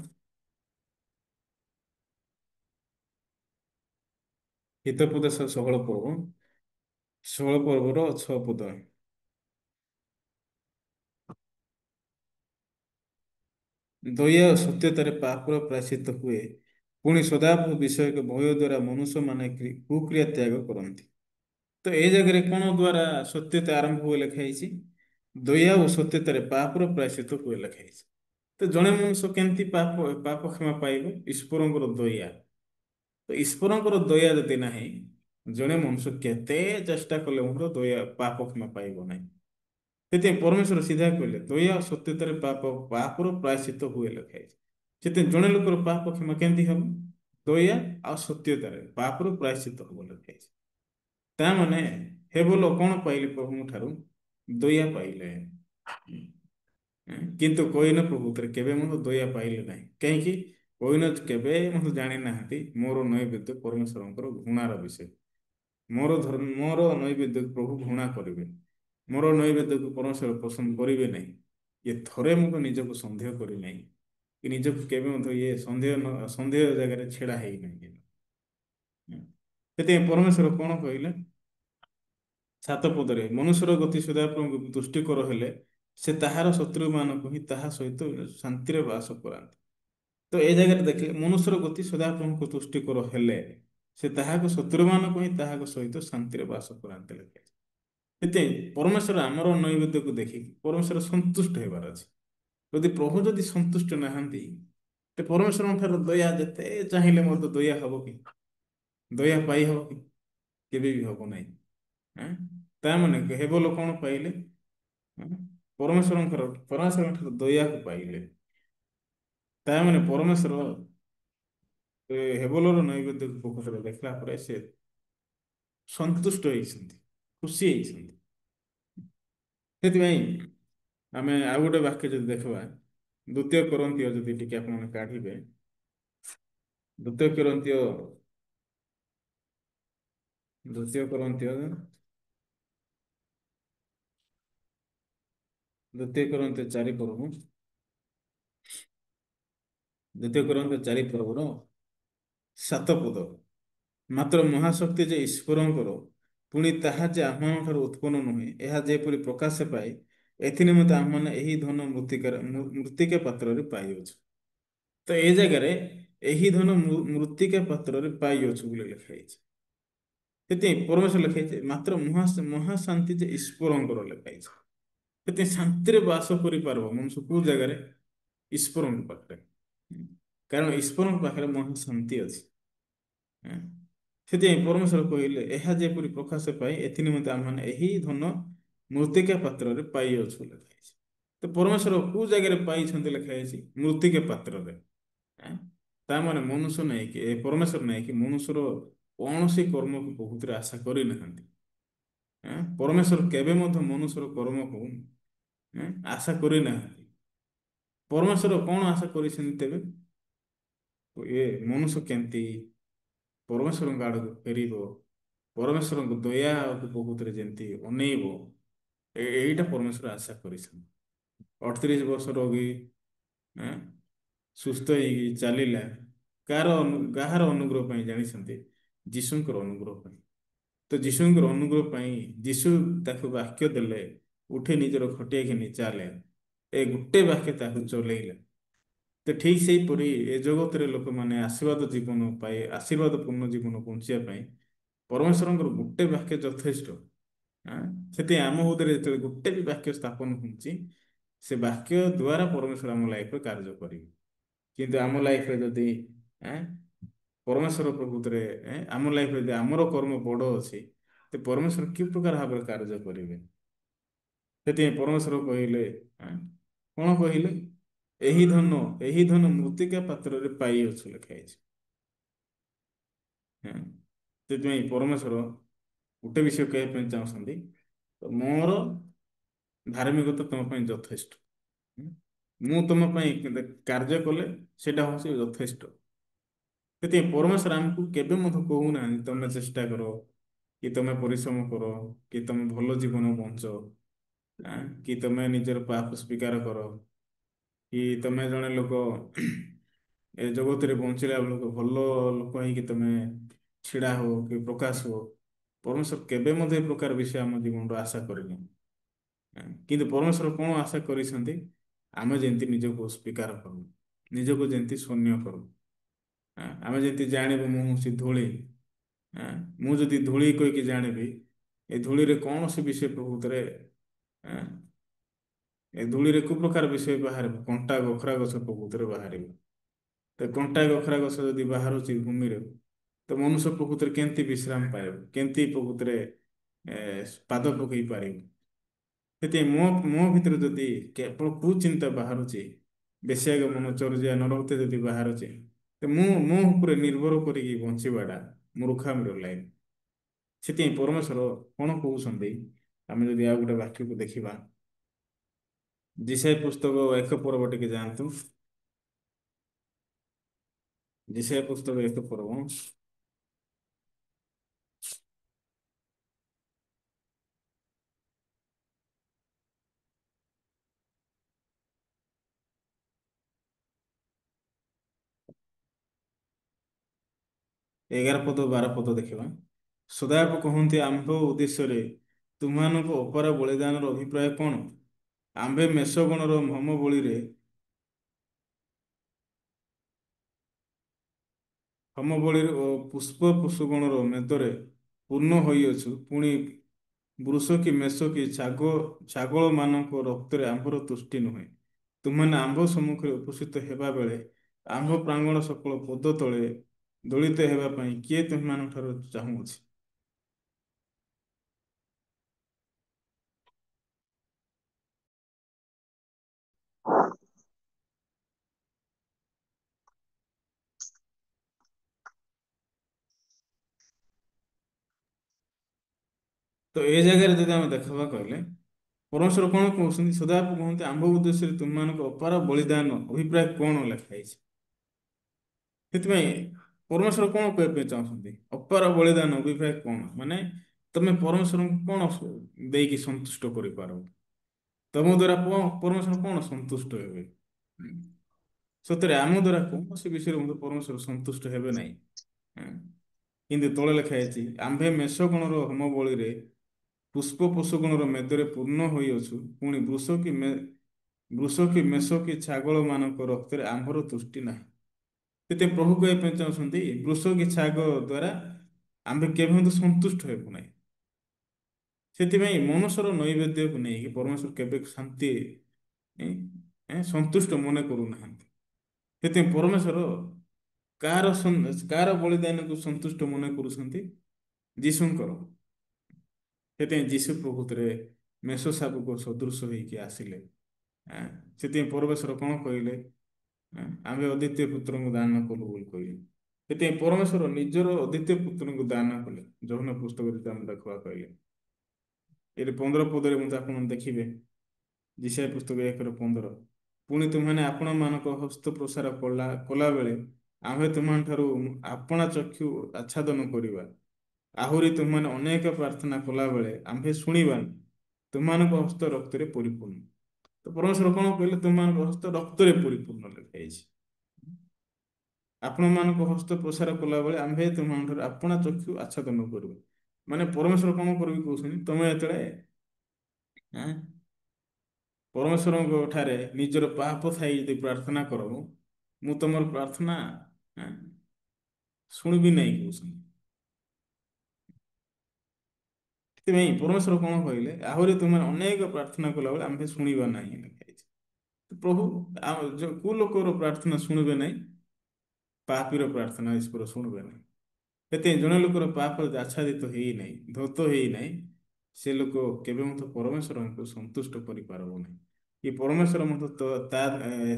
ହିତୋପଦେଶ 16 ପର୍ବ, 16 ପର୍ବର 6 ପଦ। ଦୟା ଓ ସତ୍ୟତାରେ ପାପର ପ୍ରାୟଶ୍ଚିତ୍ତ ହୁଏ, ପୁଣି ସଦାପ୍ରଭୁ ବିଷୟକ ଭୟ ଦ୍ୱାରା ମନୁଷ୍ୟମାନେ କୁକ୍ରିୟା ତ୍ୟାଗ କରନ୍ତି। ତ ଏ ଜାଗାରେ କଣ ଦ୍ୱାରା ସତ୍ୟତା ଆରମ୍ଭ ହୁଏ ଲେଖା ହେଇଛି? ଦୟା ଓ ସତ୍ୟତାରେ ପାପର ପ୍ରାୟଶ୍ଚିତ୍ତ ହୁଏ ଲେଖା ହେଇଛି। ତ ଜଣେ ମନୁଷ୍ୟ କେମିତି ପାପ ପାପ କ୍ଷମା ପାଇବ? ଈଶ୍ୱରଙ୍କର ଦୟା। ତ ଈଶ୍ୱରଙ୍କର ଦୟା ଯଦି ନାହିଁ, ଜଣେ ମନୁଷ୍ୟ କେତେ ଚେଷ୍ଟା କଲେ ମଧ୍ୟ ଦୟା ପାପ କ୍ଷମା ପାଇବ ନାହିଁ। ସେଥିପାଇଁ ପରମେଶ୍ୱର ସିଧା କହିଲେ ଦୟା ଓ ସତ୍ୟତାରେ ପାପର ପ୍ରାୟଶ୍ଚିତ୍ତ ହୁଏ ଲେଖା ହେଇଛି। ସେଥିପାଇଁ ଜଣେ ଲୋକର ପାପ କ୍ଷମା କେମିତି ହବ? ଦୟା ଆଉ ସତ୍ୟତାରେ ପାପର ପ୍ରାୟଶ୍ଚିତ୍ତ ହବ ଲେଖା ହେଇଛି। ତା ମାନେ ହେବଲ କଣ ପାଇଲେ ପ୍ରଭୁଙ୍କ ଠାରୁ? ଦୟା ପାଇଲେ। କିନ୍ତୁ କଇନ ପ୍ରଭୁତରେ କେବେ ମଧ୍ୟ ଦୟା ପାଇଲେ ନାହିଁ। କାହିଁକି? କଇନ କେବେ ମଧ୍ୟ ଜାଣିନାହାନ୍ତି ମୋର ନୈବେଦ୍ୟ ପରମେଶ୍ୱରଙ୍କର ଘୃଣାର ବିଷୟ। ମୋର ନୈବେଦ୍ୟକୁ ପ୍ରଭୁ ଘୃଣା କରିବେ, ମୋର ନୈବେଦ୍ୟକୁ ପରମେଶ୍ୱର ପସନ୍ଦ କରିବେ ନାହିଁ। ଇଏ ଥରେ ମୁଁ ତ ନିଜକୁ ସନ୍ଦେହ କରିନାହିଁ କି ନିଜକୁ କେବେ ମଧ୍ୟ ଇଏ ସନ୍ଦେହ ଜାଗାରେ ଛିଡା ହେଇନାହିଁ। ସେଥିପାଇଁ ପରମେଶ୍ୱର କଣ କହିଲେ? 7 ପଦରେ ମନୁଷ୍ୟର ଗତି ସଦାପ୍ରଭୁଙ୍କୁ ତୁଷ୍ଟିକର ହେଲେ ସେ ତାହାର ଶତ୍ରୁମାନଙ୍କୁ ହିଁ ତାହା ସହିତ ଶାନ୍ତିରେ ବାସ କରାନ୍ତି। ତ ଏ ଜାଗାରେ ଦେଖିଲେ ମନୁଷ୍ୟର ଗତି ସଦାପ୍ରଭୁଙ୍କୁ ତୁଷ୍ଟିକର ହେଲେ ସେ ତାହାକୁ ଶତ୍ରୁମାନଙ୍କୁ ହିଁ ତାହାଙ୍କ ସହିତ ଶାନ୍ତିରେ ବାସ କରାନ୍ତି ଲେଖା ଅଛି। ସେଥିପାଇଁ ପରମେଶ୍ୱର ଆମର ନୈବେଦ୍ୟକୁ ଦେଖିକି ପରମେଶ୍ୱର ସନ୍ତୁଷ୍ଟ ହେବାର ଅଛି। ଯଦି ପ୍ରଭୁ ସନ୍ତୁଷ୍ଟ ନାହାନ୍ତି, ତ ପରମେଶ୍ୱରଙ୍କ ଠାରୁ ଦୟା ଯେତେ ଚାହିଁଲେ ମଧ୍ୟ ଦୟା ହବ କି? ଦୟା ପାଇ ହବ କି? କେବେ ବି ହବ ନାହିଁ। ଆଁ? ତା ମାନେ ହେବଲ କଣ ପାଇଲେ? ଆଁ? ପରମେଶ୍ୱରଙ୍କ ଠାରୁ ଦୟାକୁ ପାଇଲେ। ତା ମାନେ ପରମେଶ୍ୱର ହେବଲର ନୈବେଦ୍ୟକୁ ପ୍ରକୃତରେ ଦେଖିଲା ପରେ ସେ ସନ୍ତୁଷ୍ଟ ହେଇଛନ୍ତି, ଖୁସି ହେଇଛନ୍ତି। ସେଥିପାଇଁ ଆମେ ଆଉ ଗୋଟେ ବାକ୍ୟ ଯଦି ଦେଖିବା, 2 Corinthians ଯଦି ଟିକେ ଆପଣମାନେ କାଢିବେ, 2 Corinthians 2 Corinthians 4 ପର୍ବ, 4 ପର୍ବର 7 ପଦ। ମାତ୍ର ମହାଶକ୍ତି ଯେ ଈଶ୍ୱରଙ୍କର, ପୁଣି ତାହା ଯେ ଆମମାନଙ୍କଠାରୁ ଉତ୍ପନ୍ନ ନୁହେଁ, ଏହା ଯେପରି ପ୍ରକାଶ ପାଏ, ଏଥି ନିମନ୍ତେ ଆମମାନେ ଏହି ଧନ ମୃତ୍ତିକା ପାତ୍ରରେ ପାଇଅଛୁ। ତ ଏ ଜାଗାରେ ଏହି ଧନ ମୃତ୍ତିକା ପାତ୍ରରେ ପାଇଅଛୁ ବୋଲି ଲେଖା ହେଇଛି। ସେଥିପାଇଁ ପରମେଶ୍ୱର ଲେଖା ହେଇଛି ମାତ୍ର ମହାଶାନ୍ତି ଯେ ଈଶ୍ୱରଙ୍କର ଲେଖା ହେଇଛି। ସେଥିପାଇଁ ଶାନ୍ତିରେ ବାସ କରିପାରିବ ମନୁଷ୍ୟ କୋଉ ଜାଗାରେ? ଈଶ୍ୱରଙ୍କ ପାଖରେ। କାରଣ ଈଶ୍ୱରଙ୍କ ପାଖରେ ମହାଶାନ୍ତି ଅଛି। ସେଥିପାଇଁ ପରମେଶ୍ୱର କହିଲେ ଏହା ଯେପରି ପ୍ରକାଶ ପାଏ, ଏଥି ନିମନ୍ତେ ଆମମାନେ ଏହି ଧନ ମୃତ୍ତିକା ପାତ୍ରରେ ପାଇଅଛୁ ଲେଖା ହେଇଛି। ତ ପରମେଶ୍ୱର କୋଉ ଜାଗାରେ ପାଇଛନ୍ତି ଲେଖା ହେଇଛି? ମୃତ୍ତିକା ପାତ୍ରରେ। ଆଁ? ତା ମାନେ ମନୁଷ୍ୟ ନାହିଁ କି ପରମେଶ୍ୱର ନାହିଁ କି ମନୁଷ୍ୟର କୌଣସି କର୍ମକୁ ବହୁତରେ ଆଶା କରିନାହାନ୍ତି। ପରମେଶ୍ୱର କେବେ ମଧ୍ୟ ମନୁଷ୍ୟର କର୍ମକୁ ଆଶା କରିନାହାନ୍ତି। ପରମେଶ୍ୱର କଣ ଆଶା କରିଛନ୍ତି ତେବେ? ମନୁଷ୍ୟ କେମିତି ପରମେଶ୍ୱରଙ୍କ ଆଡକୁ ଫେରିବ, ପରମେଶ୍ୱରଙ୍କ ଦୟାକୁ ବହୁତରେ ଯେମିତି ଅନେଇବ, ଏଇଟା ପରମେଶ୍ୱର ଆଶା କରିଛନ୍ତି। 38 ବର୍ଷ ରୋଗୀ ସୁସ୍ଥ ହେଇକି ଚାଲିଲା, କାହାର ଅନୁଗ୍ରହ ପାଇଁ ଜାଣିଛନ୍ତି? ଯୀଶୁଙ୍କର ଅନୁଗ୍ରହ ପାଇଁ। ତ ଯୀଶୁଙ୍କର ଅନୁଗ୍ରହ ପାଇଁ ଯୀଶୁ ତାକୁ ବାକ୍ୟ ଦେଲେ, ଉଠେ ନିଜର ଖଟିଆ ଘେନି ଚାଲେ, ଏ ଗୋଟେ ବାକ୍ୟ ତାକୁ ଚଲେଇଲେ। ତ ଠିକ ସେଇପରି ଏ ଜଗତରେ ଲୋକମାନେ ଆଶୀର୍ବାଦ ପୂର୍ଣ୍ଣ ଜୀବନ ବଞ୍ଚିବା ପାଇଁ ପରମେଶ୍ୱରଙ୍କର ଗୋଟେ ବାକ୍ୟ ଯଥେଷ୍ଟ। ସେଥିପାଇଁ ଆମ ହୃଦୟରେ ଯେତେବେଳେ ଗୋଟେ ବି ବାକ୍ୟ ସ୍ଥାପନ ହେଉଛି, ସେ ବାକ୍ୟ ଦ୍ୱାରା ପରମେଶ୍ୱର ଆମ ଲାଇଫରେ କାର୍ଯ୍ୟ କରିବେ। କିନ୍ତୁ ଆମ ଲାଇଫରେ ଯଦି ପରମେଶ୍ୱର ପ୍ରକୃତରେ ଆମ ଲାଇଫରେ ଯଦି ଆମର କର୍ମ ବଡ଼ ଅଛି, ତ ପରମେଶ୍ୱର କି ପ୍ରକାର ଭାବରେ କାର୍ଯ୍ୟ କରିବେ? ସେଥିପାଇଁ ପରମେଶ୍ୱର କହିଲେ, କଣ କହିଲେ? ଏହି ଧନ ମୃତ୍ତିକା ପାତ୍ରରେ ପାଇଅଛୁ ଲେଖା ହେଇଛି। ସେଥିପାଇଁ ପରମେଶ୍ୱର ଗୋଟେ ବିଷୟ କହିବା ପାଇଁ ଚାହୁଁଛନ୍ତି, ମୋର ଧାର୍ମିକତା ତମ ପାଇଁ ଯଥେଷ୍ଟ। ମୁଁ ତମ ପାଇଁ କାର୍ଯ୍ୟ କଲେ ସେଇଟା ହଉଛି ଯଥେଷ୍ଟ। ସେଥିପାଇଁ ପରମେଶ୍ୱର ଆମକୁ କେବେ ମଧ୍ୟ କହୁନାହାନ୍ତି ତମେ ଚେଷ୍ଟା କର, କି ତମେ ପରିଶ୍ରମ କର, କି ତମେ ଭଲ ଜୀବନ ବଞ୍ଚ। କି ତମେ ନିଜର ପାପ ସ୍ୱୀକାର କର, କି ତମେ ଜଣେ ଲୋକ ଏ ଜଗତରେ ବଞ୍ଚିଲା ବେଳକୁ ଭଲ ଲୋକ ହେଇକି ତମେ ଛିଡା ହୁଅ କି ପ୍ରକାଶ ହୁଅ। ପରମେଶ୍ୱର କେବେ ମଧ୍ୟ ଏ ପ୍ରକାର ବିଷୟ ଆମ ଜୀବନରୁ ଆଶା କରିନି। କିନ୍ତୁ ପରମେଶ୍ୱର କଣ ଆଶା କରିଛନ୍ତି? ଆମେ ଯେମିତି ନିଜକୁ ସ୍ୱୀକାର କରୁ, ନିଜକୁ ଯେମିତି ଶୂନ୍ୟ କରୁ। ଆମେ ଯେମିତି ଜାଣିବୁ ମୁଁ ହେଉଛି ଧୂଳି। ମୁଁ ଯଦି ଧୂଳି କହିକି ଜାଣିବି, ଏ ଧୂଳିରେ କୌଣସି ବିଷୟ ପ୍ରକୃତରେ ଏ ଧୂଳିରେ କୋଉ ପ୍ରକାର ବିଷୟ ବାହାରିବ? କଣ୍ଟା ଗୋଖରା ଗଛ ପ୍ରକୃତରେ ବାହାରିବ। ତ କଣ୍ଟା ଗୋଖରା ଗଛ ଯଦି ବାହାରୁଛି ଭୂମିରେ, ତ ମନୁଷ୍ୟ ପ୍ରକୃତରେ କେମିତି ବିଶ୍ରାମ ପାଇବ? କେମିତି ପ୍ରକୃତରେ ପାଦ ପକେଇ ପାରିବ? ସେଥିପାଇଁ ମୋ ଭିତରେ ଯଦି କେବଳ କୁଚିନ୍ତା ବାହାରୁଛି, ବେଶ୍ୟାଗମନ ଚର୍ୟା ନରହତ୍ୟା ଯଦି ବାହାରୁଛି, ତ ମୋ ଉପରେ ନିର୍ଭର କରିକି ବଞ୍ଚିବାଟା ମୂର୍ଖାମିର ଲାଇଫ। ସେଥିପାଇଁ ପରମେଶ୍ୱର କଣ କହୁଛନ୍ତି? ଆମେ ଯଦି ଆଉ ଗୋଟେ ବାକ୍ୟକୁ ଦେଖିବା, ଯିଶାୟା ପୁସ୍ତକ 1 ପର୍ବ ଟିକେ ଯାଆନ୍ତୁ। ଯିଶାୟା ପୁସ୍ତକ 1 ପର୍ବ 11 ପଦ 12 ପଦ ଦେଖିବା। ସଦାପ କହନ୍ତି ଆମ୍ଭ ଉଦ୍ଦେଶ୍ୟରେ ତୁମମାନଙ୍କ ଅପାର ବଳିଦାନର ଅଭିପ୍ରାୟ କଣ? ଆମ୍ଭେ ମେଷଗଣର ହୋମ ବଳିରେ ହୋମବଳୀରେ ଓ ପୁଷ୍ପ ପଶୁଗଣର ମେଦରେ ପୂର୍ଣ୍ଣ ହୋଇଅଛୁ। ପୁଣି ବୃଷ କି ମେଷ କି ଛାଗଳମାନଙ୍କ ରକ୍ତରେ ଆମ୍ଭର ତୁଷ୍ଟି ନୁହେଁ। ତୁମମାନେ ଆମ୍ଭ ସମ୍ମୁଖରେ ଉପସ୍ଥିତ ହେବା ବେଳେ ଆମ୍ଭ ପ୍ରାଙ୍ଗଣ ସକଳ ପଦ ତଳେ ଦଳିତ ହେବା ପାଇଁ କିଏ ତୁମମାନଙ୍କ ଠାରୁ ଚାହୁଁଅଛି? ତ ଏ ଜାଗାରେ ଯଦି ଆମେ ଦେଖିବା କହିଲେ, ପରମେଶ୍ୱର କଣ କହୁଛନ୍ତି? ସଦାପ କୁହନ୍ତି ଆମ୍ଭ ଉଦ୍ଦେଶ୍ୟରେ ତୁମମାନଙ୍କ ଅପାର ବଳିଦାନ ଅଭିପ୍ରାୟ କଣ ଲେଖା ହେଇଛି? ସେଥିପାଇଁ ପରମେଶ୍ୱର କଣ କହିବା ପାଇଁ ଚାହୁଁଛନ୍ତି? ଅପାର ବଳିଦାନ ଅଭିପ୍ରାୟ କଣ? ମାନେ ତମେ ପରମେଶ୍ୱରଙ୍କୁ କଣ ଦେଇକି ସନ୍ତୁଷ୍ଟ କରିପାର? ତମ ଦ୍ୱାରା ପରମେଶ୍ୱର କଣ ସନ୍ତୁଷ୍ଟ ହେବେ? ହୁଁ। ସତରେ ଆମ ଦ୍ୱାରା କୌଣସି ବିଷୟରେ ମଧ୍ୟ ପରମେଶ୍ୱର ସନ୍ତୁଷ୍ଟ ହେବେ ନାହିଁ। ହୁଁ। କିନ୍ତୁ ତଳେ ଲେଖା ହେଇଛି ଆମ୍ଭେ ମେଷଗଣର ହୋମ ବଳିରେ ପୁଷ୍ପ ପଶୁଗଣର ମେଦରେ ପୂର୍ଣ୍ଣ ହୋଇଅଛୁ। ପୁଣି ବୃଷ କି ମେଷ କି ଛାଗଳ ମାନଙ୍କ ରକ୍ତରେ ଆମ୍ଭର ତୁଷ୍ଟି ନାହିଁ। ସେଥିପାଇଁ ପ୍ରଭୁ କହିବା ପାଇଁ ଚାହୁଁଛନ୍ତି ବୃଷ କି ଛାଗ ଦ୍ୱାରା ଆମ୍ଭେ କେବେ ମଧ୍ୟ ସନ୍ତୁଷ୍ଟ ହେବୁ ନାହିଁ। ସେଥିପାଇଁ ମନୁଷ୍ୟର ନୈବେଦ୍ୟକୁ ନେଇକି ପରମେଶ୍ୱର କେବେ ଶାନ୍ତି ସନ୍ତୁଷ୍ଟ ମନେ କରୁନାହାନ୍ତି। ସେଥିପାଇଁ ପରମେଶ୍ୱର କାହାର ବଳିଦାନକୁ ସନ୍ତୁଷ୍ଟ ମନେ କରୁଛନ୍ତି? ଯୀଶୁଙ୍କର। ସେଥିପାଇଁ ଯୀଶୁ ପ୍ରକୃତରେ ମେଷ ଶାବକ ସଦୃଶ ହେଇକି ଆସିଲେ। ଆଁ, ସେଥିପାଇଁ ପରମେଶ୍ୱର କଣ କହିଲେ? ଆମେ ଅଦ୍ୱିତୀୟ ପୁତ୍ରଙ୍କୁ ଦାନ କଲୁ ବୋଲି କହିଲେ। ସେଥିପାଇଁ ପରମେଶ୍ୱର ନିଜର ଅଦ୍ୱିତୀୟ ପୁତ୍ରଙ୍କୁ ଦାନ କଲେ। ଯୌନ ପୁସ୍ତକରେ ଯଦି ଆମେ ଦେଖିବା କହିଲେ, ଏଠି 15 ପଦରେ ମଧ୍ୟ ଆପଣ ଦେଖିବେ, ଯିଶାୟା ପୁସ୍ତକ 1-15। ପୁଣି ତୁମମାନେ ଆପଣମାନଙ୍କ ହସ୍ତ ପ୍ରସାର କଲା ବେଳେ ଆମ୍ଭେ ତୁମଠାରୁ ଆପଣା ଚକ୍ଷୁ ଆଚ୍ଛାଦନ କରିବା। ଆହୁରି ତୁମମାନେ ଅନେକ ପ୍ରାର୍ଥନା କଲାବେଳେ ଆମ୍ଭେ ଶୁଣିବାନି। ତୁମମାନଙ୍କ ହସ୍ତ ରକ୍ତରେ ପରିପୂର୍ଣ୍ଣ। ତ ପରମେଶ୍ୱର କଣ କହିଲେ? ତୁମମାନଙ୍କ ହସ୍ତ ରକ୍ତରେ ପରିପୂର୍ଣ୍ଣ ଲେଖାଯାଇଛି। ଆପଣମାନଙ୍କ ହସ୍ତ ପ୍ରସାର କଲାବେଳେ ଆମ୍ଭେ ତୁମଠାରୁ ଆପଣା ଚକ୍ଷୁ ଆଚ୍ଛାଦନ କରିବୁ। ମାନେ ପରମେଶ୍ୱର କଣ କରିବି କହୁଛନ୍ତି? ତମେ ଯେତେବେଳେ ଆଁ, ପରମେଶ୍ୱରଙ୍କ ଠାରେ ନିଜର ପାପ ଥାଇ ଯଦି ପ୍ରାର୍ଥନା କରବ, ମୁଁ ତମର ପ୍ରାର୍ଥନା ଆଁ, ଶୁଣିବି ନାହିଁ କହୁଛନ୍ତି। ସେଥିପାଇଁ ପରମେଶ୍ୱର କଣ କହିଲେ? ଆହୁରି ତୁମେ ଅନେକ ପ୍ରାର୍ଥନା କଲାବେଳେ ଆମ୍ଭେ ଶୁଣିବା ନାହିଁ ଲେଖାଯାଇଛି। ପ୍ରଭୁ କୋଉ ଲୋକର ପ୍ରାର୍ଥନା ଶୁଣିବେ ନାହିଁ? ପାପୀର ପ୍ରାର୍ଥନା ଈଶ୍ୱର ଶୁଣିବେ ନାହିଁ। ସେଥିପାଇଁ ଜଣେ ଲୋକର ପାପ ଯଦି ଆଚ୍ଛାଦିତ ହେଇନାହିଁ, ଧୌତ ହେଇନାହିଁ, ସେ ଲୋକ କେବେ ମଧ୍ୟ ପରମେଶ୍ୱରଙ୍କୁ ସନ୍ତୁଷ୍ଟ କରିପାରିବ ନାହିଁ। କି ପରମେଶ୍ୱର ମଧ୍ୟ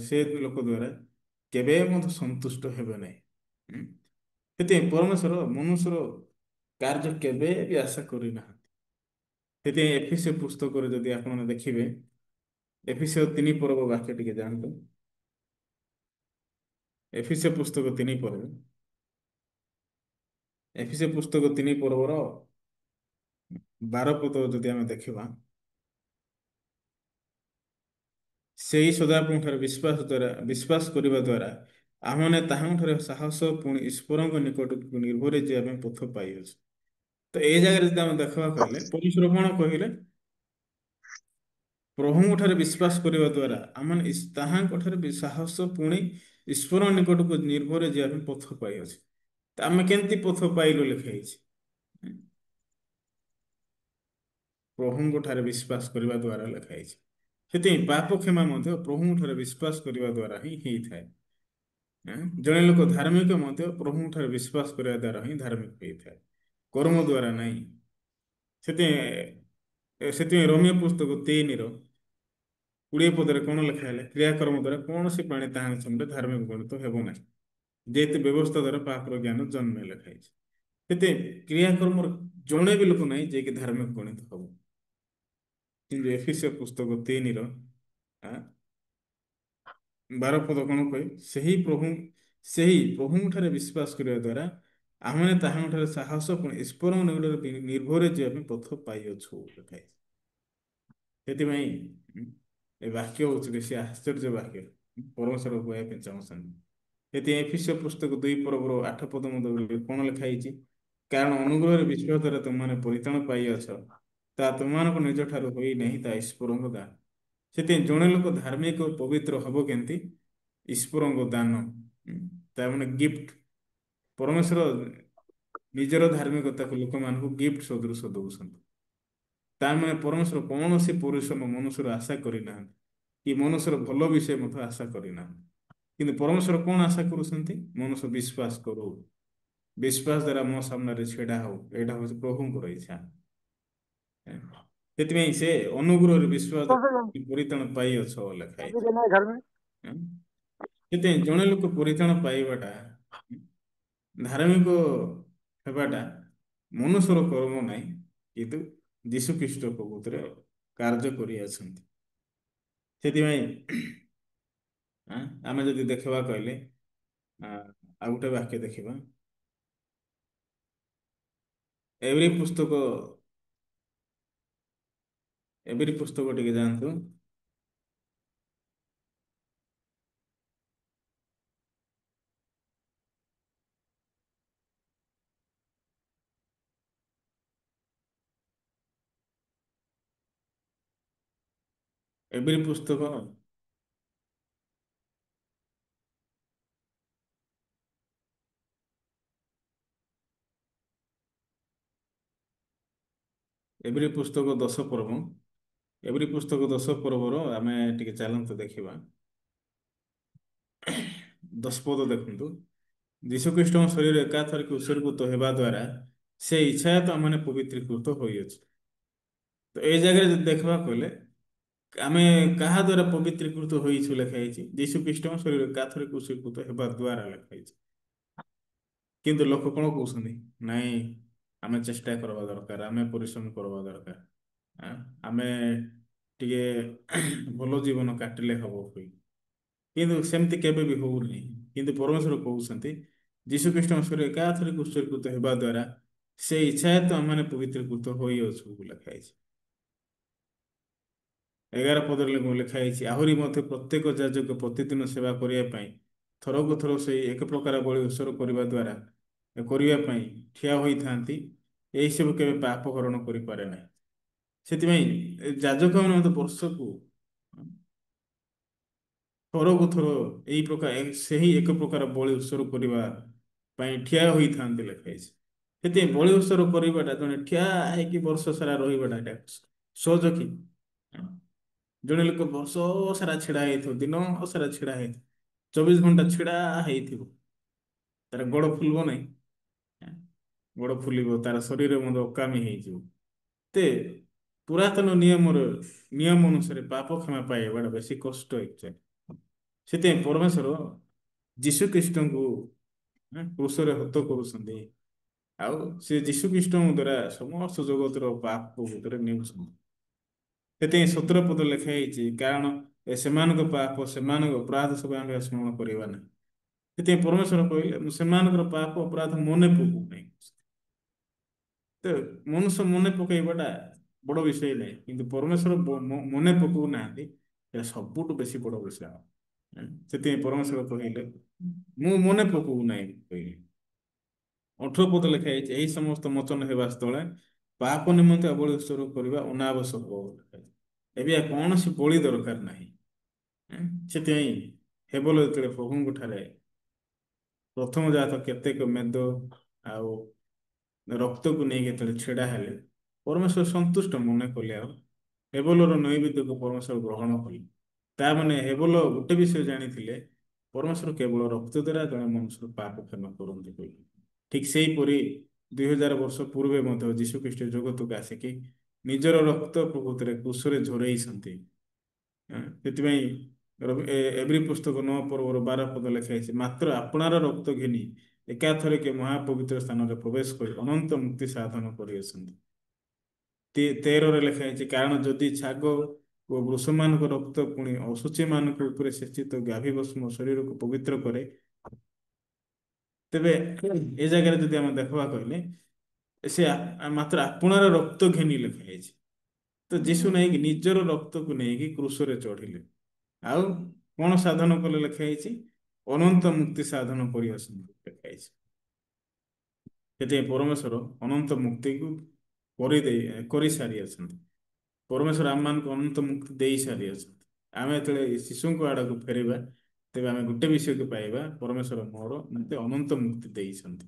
ସେ ଲୋକ ଦ୍ୱାରା କେବେ ମଧ୍ୟ ସନ୍ତୁଷ୍ଟ ହେବେ ନାହିଁ। ହୁଁ। ସେଥିପାଇଁ ପରମେଶ୍ୱର ମନୁଷ୍ୟର କାର୍ଯ୍ୟ କେବେ ବି ଆଶା କରିନାହାନ୍ତି। ସେଥିପାଇଁ ଏଫିସିଓ ପୁସ୍ତକରେ ଯଦି ଆପଣ ଦେଖିବେ, ଏଫିସିଓ 3 ପର୍ବ ବାକ୍ୟ ଟିକେ ଜାଣନ୍ତୁ। ଏଫିସିଓ ପୁସ୍ତକ 3 ପର୍ବ, ଏଫିସିଓ ପୁସ୍ତକ 3 ପର୍ବର 12 ପଦ ଯଦି ଆମେ ଦେଖିବା, ସେହି ସଦାପ୍ରଭୁଙ୍କ ଠାରେ ବିଶ୍ୱାସ କରିବା ଦ୍ୱାରା ଆମମାନେ ତାହାଙ୍କଠାରେ ସାହସ ପୁଣି ଈଶ୍ୱରଙ୍କ ନିକଟକୁ ନିର୍ଭରେ ଯିବା ପାଇଁ ପଥ ପାଇଅଛୁ। ତ ଏଇ ଜାଗାରେ ଯଦି ଆମେ ଦେଖିବାକୁ କହିଲେ ପରମେଶ୍ୱର କଣ କହିଲେ? ପ୍ରଭୁଙ୍କ ଠାରେ ବିଶ୍ୱାସ କରିବା ଦ୍ୱାରା ଆମେ ତାହାଙ୍କ ଠାରେ ସାହସ ପୁଣି ଈଶ୍ୱର ନିକଟକୁ ନିର୍ଭରେ ଯିବା ପାଇଁ ପଥ ପାଇଅଛୁ। ତ ଆମେ କେମିତି ପଥ ପାଇଲୁ ଲେଖା ହେଇଛି? ପ୍ରଭୁଙ୍କ ଠାରେ ବିଶ୍ୱାସ କରିବା ଦ୍ୱାରା ଲେଖା ହେଇଛି। ସେଥିପାଇଁ ପାପ କ୍ଷମା ମଧ୍ୟ ପ୍ରଭୁଙ୍କ ଠାରେ ବିଶ୍ୱାସ କରିବା ଦ୍ୱାରା ହିଁ ହେଇଥାଏ। ଜଣେ ଲୋକ ଧାର୍ମିକ ମଧ୍ୟ ପ୍ରଭୁଙ୍କ ଠାରେ ବିଶ୍ୱାସ କରିବା ଦ୍ୱାରା ହିଁ ଧାର୍ମିକ ହେଇଥାଏ, କର୍ମ ଦ୍ୱାରା ନାହିଁ। ସେଥିପାଇଁ ରୋମୀୟ ପୁସ୍ତକ 3:20 କଣ ଲେଖା ହେଲେ? କ୍ରିୟାକର୍ମ ଦ୍ୱାରା କୌଣସି ପ୍ରାଣୀ ତାହାଙ୍କ ସମ୍ମୁଖରେ ଧାର୍ମିକ ଗଣିତ ହେବ ନାହିଁ, ଯେହେତୁ ବ୍ୟବସ୍ଥା ଦ୍ୱାରା ପାପର ଜ୍ଞାନ ଜନ୍ମେ ଲେଖା ହେଇଛି। ସେଥିପାଇଁ କ୍ରିୟାକର୍ମର ଜଣେ ବି ଲୋକ ନାହିଁ ଯିଏକି ଧାର୍ମିକ ଗଣିତ ହବ। କିନ୍ତୁ ଏଫେସୀୟ ପୁସ୍ତକ 3:12 କଣ କହେ? ସେହି ପ୍ରଭୁଙ୍କ ଠାରେ ବିଶ୍ୱାସ କରିବା ଦ୍ୱାରା ଆମେ ତାହାଙ୍କଠାରେ ସାହସ ପୁଣି ଈଶ୍ୱରଙ୍କ ନିକଟରେ ନିର୍ଭରେ ଯିବା ପାଇଁ ପଥ ପାଇଅଛୁ ଲେଖା ହେଇଛି। ସେଥିପାଇଁ ଏ ବାକ୍ୟ ହଉଛି ବେଶୀ ଆଶ୍ଚର୍ଯ୍ୟ ବାକ୍ୟ, ପରମେଶ୍ୱର କହିବା ପାଇଁ ଚାହୁଁଛନ୍ତି। ସେଥିପାଇଁ ଏଫେସୀୟ ପୁସ୍ତକ 2:8 କଣ ଲେଖା ହେଇଛି? କାରଣ ଅନୁଗ୍ରହରେ ବିଶ୍ୱାସ ଦ୍ୱାରା ତୁମମାନେ ପରିତ୍ରାଣ ପାଇଅଛ, ତା ତୁମମାନଙ୍କ ନିଜ ଠାରୁ ହୋଇ ନାହିଁ, ତା ଈଶ୍ୱରଙ୍କ ଦାନ। ସେଥିପାଇଁ ଜଣେ ଲୋକ ଧାର୍ମିକ ଓ ପବିତ୍ର ହବ କେମିତି? ଈଶ୍ୱରଙ୍କ ଦାନ, ତା ମାନେ ଗିଫ୍ଟ। ପରମେଶ୍ୱର ନିଜର ଧାର୍ମିକତାକୁ ଲୋକମାନଙ୍କୁ ଗିଫ୍ଟ ସଦୃଶ ଦଉଛନ୍ତି। ତା ମାନେ ପରମେଶ୍ୱର କୌଣସି ପରିଶ୍ରମ ମନୁଷ୍ୟର ଆଶା କରିନାହାନ୍ତି, କି ମନୁଷ୍ୟର ଭଲ ବିଷୟ ମଧ୍ୟ ଆଶା କରିନାହାନ୍ତି। କିନ୍ତୁ ପରମେଶ୍ୱର କଣ ଆଶା କରୁଛନ୍ତି? ମନୁଷ୍ୟ ବିଶ୍ୱାସ କରୁ, ବିଶ୍ୱାସ ଦ୍ୱାରା ମୋ ସାମ୍ନାରେ ଛିଡା ହଉ। ଏଇଟା ହଉଛି ପ୍ରଭୁଙ୍କର ଇଚ୍ଛା। ସେଥିପାଇଁ ସେ ଅନୁଗ୍ରହରେ ବିଶ୍ୱାସ ପରିତ୍ରାଣ ପାଇଅଛ ଲେଖା ହେଇଛି। अभी घर में ସେଥିପାଇଁ ଜଣେ ଲୋକ ପରିତ୍ରାଣ ପାଇବାଟା, ଧାର୍ମିକ ହେବାଟା ମନୁଷ୍ୟର କର୍ମ ନାହିଁ, କିନ୍ତୁ ଯୀଶୁ ଖ୍ରୀଷ୍ଟ ପ୍ରଭୁରେ କାର୍ଯ୍ୟ କରିଅଛନ୍ତି। ସେଥିପାଇଁ ଆମେ ଯଦି ଦେଖିବା କହିଲେ ଆଉ ଗୋଟେ ବାକ୍ୟ ଦେଖିବା, ଏଭ୍ରି ପୁସ୍ତକ ଟିକେ ଯାଆନ୍ତୁ। ଏଭ୍ରି ପୁସ୍ତକ ଏଭ୍ରି ପୁସ୍ତକ 10 ପର୍ବ, ଏଭ୍ରି ପୁସ୍ତକ 10 ପର୍ବର ଆମେ ଟିକେ ଚାଲନ୍ତୁ ଦେଖିବା। 10 ପଦ ଦେଖନ୍ତୁ। ଯୀଶୁଖ୍ରୀଷ୍ଟଙ୍କ ଶରୀର ଏକାଥରକେ ଉତ୍ସର୍ଗୀକୃତ ହେବା ଦ୍ୱାରା ସେ ଇଚ୍ଛାୟତ ଆମମାନେ ପବିତ୍ରୀକୃତ ହୋଇଅଛୁ। ତ ଏଇ ଜାଗାରେ ଯଦି ଦେଖିବାକୁ କହିଲେ ଆମେ କାହା ଦ୍ୱାରା ପବିତ୍ରୀକୃତ ହୋଇଛୁ ଲେଖା ହେଇଛି? ଯୀଶୁଖ୍ରୀଷ୍ଟଙ୍କ ଶରୀର ଏକାଥରକେ ଉତ୍ସର୍ଗୀକୃତ ହେବା ଦ୍ୱାରା ଲେଖା ହେଇଛି। କିନ୍ତୁ ଲୋକ କଣ କହୁଛନ୍ତି? ନାଇଁ, ଆମେ ଚେଷ୍ଟା କରିବା ଦରକାର, ଆମେ ପରିଶ୍ରମ କରିବା ଦରକାର, ଆମେ ଟିକେ ଭଲ ଜୀବନ କାଟିଲେ ହବ ହୁଏ। କିନ୍ତୁ ସେମିତି କେବେ ବି ହଉନି। କିନ୍ତୁ ପରମେଶ୍ୱର କହୁଛନ୍ତି ଯୀଶୁଖ୍ରୀଷ୍ଟଙ୍କ ଶରୀର ଏକାଥରକେ ଉତ୍ସର୍ଗୀକୃତ ହେବା ଦ୍ୱାରା ସେ ଇଚ୍ଛାୟତ ଆମମାନେ ପବିତ୍ରୀକୃତ ହୋଇଅଛୁ ଲେଖା ହେଇଛି। 11 ପଦରେ ଲେଖା ହେଇଛି, ଆହୁରି ମଧ୍ୟ ପ୍ରତ୍ୟେକ ଯାଜକ ପ୍ରତିଦିନ ସେବା କରିବା ପାଇଁ ଥରକୁ ଥର ସେଇ ଏକ ପ୍ରକାର ବଳି ଉତ୍ସର୍ଗ କରିବା ପାଇଁ ଠିଆ ହୋଇଥାନ୍ତି। ଏହିସବୁ କେବେ ପାପ ହରଣ କରିପାରେ ନାହିଁ। ସେଥିପାଇଁ ଯାଜକମାନେ ମଧ୍ୟ ବର୍ଷକୁ ଥରକୁ ଥର ଏଇ ପ୍ରକାର ସେହି ଏକ ପ୍ରକାର ବଳି ଉତ୍ସର୍ଗ କରିବା ପାଇଁ ଠିଆ ହୋଇଥାନ୍ତି ଲେଖା ହେଇଛି। ସେଥିପାଇଁ ବଳି ଉତ୍ସର୍ଗ କରିବାଟା, ଜଣେ ଠିଆ ହେଇକି ବର୍ଷ ସାରା ରହିବାଟା ଏଇଟା ସହଜ କି? ଜଣେ ଲୋକ ବର୍ଷ ସାରା ଛିଡା ହେଇଥିବ, ଦିନ ସାରା ଛିଡା ହେଇଥିବ, 24 ଘଣ୍ଟା ଛିଡା ହେଇଥିବ, ତାର ଗୋଡ ଫୁଲିବ ନାହିଁ? ଗୋଡ ଫୁଲିବ, ତାର ଶରୀର ମଧ୍ୟ ଅକାମୀ ହେଇଯିବ। ତେ ପୁରାତନ ନିୟମ ଅନୁସାରେ ପାପ କ୍ଷମା ପାଇବାଟା ବେଶୀ କଷ୍ଟ ଏକ୍ଚୁଆଲି। ସେଥିପାଇଁ ପରମେଶ୍ୱର ଯୀଶୁଖ୍ରୀଷ୍ଟଙ୍କୁ କ୍ରୁଶରେ ହତ କରୁଛନ୍ତି, ଆଉ ସେ ଯୀଶୁଖ୍ରୀଷ୍ଟଙ୍କ ଦ୍ୱାରା ସମସ୍ତ ଜଗତର ପାପ ଭିତରେ ନେଉଛନ୍ତି। ସେଥିପାଇଁ 17 ପଦ ଲେଖା ହେଇଛି, କାରଣ ସେମାନଙ୍କ ପାପ ସେମାନଙ୍କ ଅପରାଧ ସବୁ ଆମେ ସ୍ମରଣ କରିବା ନାହିଁ। ସେଥିପାଇଁ ପରମେଶ୍ୱର କହିଲେ, ମୁଁ ସେମାନଙ୍କର ପାପ ଅପରାଧ ମନେ ପକଉ ନାହିଁ। ତ ମନୁଷ୍ୟ ମନେ ପକେଇବାଟା ବଡ ବିଷୟ ନାହିଁ, କିନ୍ତୁ ପରମେଶ୍ୱର ମନେ ପକଉ ନାହାନ୍ତି। ଏହା ସବୁଠୁ ବେଶୀ ବଡ଼ ବିଷୟ। ସେଥିପାଇଁ ପରମେଶ୍ୱର କହିଲେ, ମୁଁ ମନେ ପକଉ ନାହିଁ କହିଲେ। 18 ପଦ ଲେଖା ହେଇଛି, ଏହି ସମସ୍ତ ମୋଚନ ହେବା ସ୍ଥଳେ ପାପ ନିମନ୍ତେ ବଳି ଉତ୍ସର୍ଗ କରିବା ଅନାବଶ୍ୟକ। ଏବେ ଆଉ କୌଣସି ବଳି ଦରକାର ନାହିଁ। ସେଥିପାଇଁ ହେବଲ ଯେତେବେଳେ ପ୍ରଭୁଙ୍କ ଠାରେ ପ୍ରଥମ ଯାହା ତ କେତେକ ମେଦ ଆଉ ରକ୍ତକୁ ନେଇକି ଯେତେବେଳେ ଛିଡା ହେଲେ, ପରମେଶ୍ୱର ସନ୍ତୁଷ୍ଟ ମନେ କଲେ। ଆଉ ହେବଲର ନୈବେଦ୍ୟକୁ ପରମେଶ୍ୱର ଗ୍ରହଣ କଲେ। ତା ମାନେ ହେବଲ ଗୋଟେ ବିଷୟ ଜାଣିଥିଲେ, ପରମେଶ୍ୱର କେବଳ ରକ୍ତ ଦ୍ୱାରା ଜଣେ ମନୁଷ୍ୟର ପାପ କ୍ଷମା କରନ୍ତି କହିଲେ। ଠିକ ସେହିପରି 2000 ବର୍ଷ ପୂର୍ବେ ମଧ୍ୟ ଯୀଶୁଖ୍ରୀଷ୍ଟ ଜଗତକୁ ଆସିକି ନିଜର ରକ୍ତ ପ୍ରକୃତିରେ କ୍ରୁଶରେ ଝରେଇଛନ୍ତି। ସେଥିପାଇଁ ଏବ୍ରି ପୁସ୍ତକ 9 ପର୍ବର 12 ପଦ ଲେଖା ହେଇଛି, ମାତ୍ର ଆପଣାର ରକ୍ତ ଘେନି ଏକାଥରକେ ମହାପବିତ୍ର ସ୍ଥାନରେ ପ୍ରବେଶ କରି ଅନନ୍ତ ମୁକ୍ତି ସାଧନ କରିଅଛନ୍ତି। 13ରେ ଲେଖା ହେଇଛି, କାରଣ ଯଦି ଛାଗ ଓ ବୃଷମାନଙ୍କ ରକ୍ତ ପୁଣି ଅଶୁଚି ମାନଙ୍କ ଉପରେ ସେଚିତ ଗାଭୀ ଭସ୍ମ ଶରୀରକୁ ପବିତ୍ର କରେ, ତେବେ ଏ ଜାଗାରେ ଯଦି ଆମେ ଦେଖିବା କହିଲେ ସେ ମାତ୍ର ଆପଣାର ରକ୍ତ ଘେନି ଲେଖା ହେଇଛି। ତ ଯୀଶୁ ନେଇକି ନିଜର ରକ୍ତକୁ ନେଇକି କ୍ରୁଶରେ ଚଢିଲେ। ଆଉ କଣ ସାଧନ କଲେ ଲେଖା ହେଇଛି? ଅନନ୍ତ ମୁକ୍ତି ସାଧନ କରିଆସନ୍ତି ଲେଖା ହେଇଛି। ସେଥିପାଇଁ ପରମେଶ୍ୱର ଅନନ୍ତ ମୁକ୍ତିକୁ କରିସାରି ଅଛନ୍ତି। ପରମେଶ୍ୱର ଆମମାନଙ୍କୁ ଅନନ୍ତ ମୁକ୍ତି ଦେଇ ସାରି ଅଛନ୍ତି। ଆମେ ଯେତେବେଳେ ଶିଶୁଙ୍କ ଆଡକୁ ଫେରିବା, ତେବେ ଆମେ ଗୋଟେ ବିଷୟକୁ ପାଇବା, ପରମେଶ୍ୱର ମୋର ମତେ ଅନନ୍ତ ମୁକ୍ତି ଦେଇଛନ୍ତି।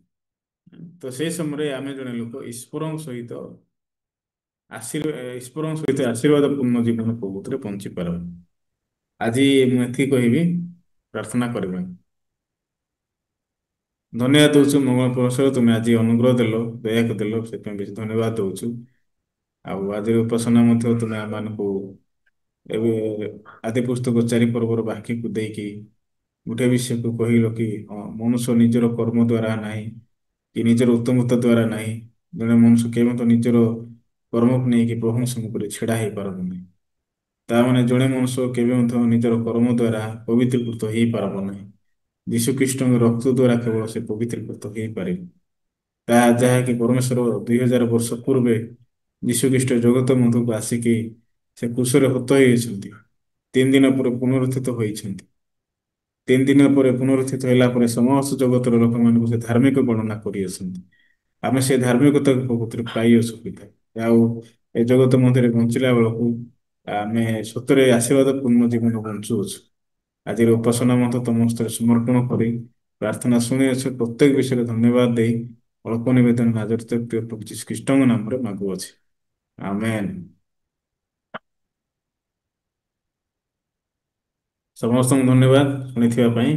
ତ ସେ ସମୟରେ ଆମେ ଜଣେ ଲୋକ ଈଶ୍ୱରଙ୍କ ସହିତ ଆଶୀର୍ବାଦ ପୂର୍ଣ୍ଣ ଜୀବନ ପ୍ରଭୁତ୍ୱରେ ପହଞ୍ଚି ପାରିବ। ଆଜି ମୁଁ ଏତିକି କହିବି, ପ୍ରାର୍ଥନା କରିବା। ଧନ୍ୟବାଦ ଦଉଛୁ ମଙ୍ଗଳ ପରମେଶ୍ୱର, ତୁମେ ଆଜି ଅନୁଗ୍ରହ ଦେଲ, ଦୟାକୁ ଦେଲ, ସେଥିପାଇଁ ବେଶୀ ଧନ୍ୟବାଦ ଦଉଛୁ। ଆଉ ଆଜିର ଉପାସନା ମଧ୍ୟ ତୁମେ ଆମମାନଙ୍କୁ ଏବେ ଆଦି ପୁସ୍ତକ 4 ପର୍ବର ବାକ୍ୟକୁ ଦେଇକି ଗୋଟେ ବିଷୟକୁ କହିଲ କି ମନୁଷ୍ୟ ନିଜର କର୍ମ ଦ୍ୱାରା ନାହିଁ କି ନିଜର ଉତ୍ତମତା ଦ୍ୱାରା ନାହିଁ, ଜଣେ ମନୁଷ୍ୟ କେବେ ମଧ୍ୟ ନିଜର କର୍ମକୁ ନେଇକି ପ୍ରଭୁଙ୍କ ସମ୍ମୁଖରେ ଛିଡା ହେଇପାରବ ନାହିଁ। ତା ମାନେ ଜଣେ ମନୁଷ୍ୟ କେବେ ମଧ୍ୟ ନିଜର କର୍ମ ଦ୍ୱାରା ପବିତ୍ରୀକୃତ ହେଇପାରିବ ନାହିଁ। ଯୀଶୁଖ୍ରୀଷ୍ଟଙ୍କ ରକ୍ତ ଦ୍ୱାରା କେବଳ ସେ ପବିତ୍ରୀକୃତ ହେଇପାରିବ। ତାହା ଯାହାକି ପରମେଶ୍ୱର 2000 ବର୍ଷ ପୂର୍ବେ ଯୀଶୁଖ୍ରୀଷ୍ଟ ଜଗତ ମଧ୍ୟକୁ ଆସିକି ସେ କ୍ରୁଶରେ ହତ ହେଇଛନ୍ତି। 3 ଦିନ ପରେ ପୁନରୁତ୍ଥିତ ହୋଇଛନ୍ତି। 3 ଦିନ ପରେ ପୁନରୁତ୍ଥିତ ହେଲା ପରେ ସମସ୍ତ ଜଗତର ଲୋକମାନଙ୍କୁ ସେ ଧାର୍ମିକ ଗଣନା କରିଅଛନ୍ତି। ଆମେ ସେ ଧାର୍ମିକତାକୁ ପ୍ରକୃତିରେ ପାଇଅଛୁ ପିତା। ଆଉ ଏ ଜଗତ ମଧ୍ୟରେ ବଞ୍ଚିଲା ବେଳକୁ ଆମେ ସତରେ ଆଶୀର୍ବାଦ ପୂର୍ଣ୍ଣ ଜୀବନ ବଞ୍ଚୁଅଛୁ। ଆଜିର ଉପାସନା ମଧ୍ୟ ତମ ହସ୍ତରେ ସମର୍ପଣ କରି ପ୍ରାର୍ଥନା ଶୁଣିଅଛୁ। ପ୍ରତ୍ୟେକ ବିଷୟରେ ଧନ୍ୟବାଦ ଦେଇ ଅଳ୍ପ ନିବେଦନ ନାଜରିତ ପ୍ରିୟ ପ୍ରଭୁ ଯୀଶୁ ଖ୍ରୀଷ୍ଟଙ୍କ ନାମରେ ମାଗୁଅଛି, ଆମେନ୍। ସମସ୍ତଙ୍କୁ ଧନ୍ୟବାଦ ଶୁଣିଥିବା ପାଇଁ।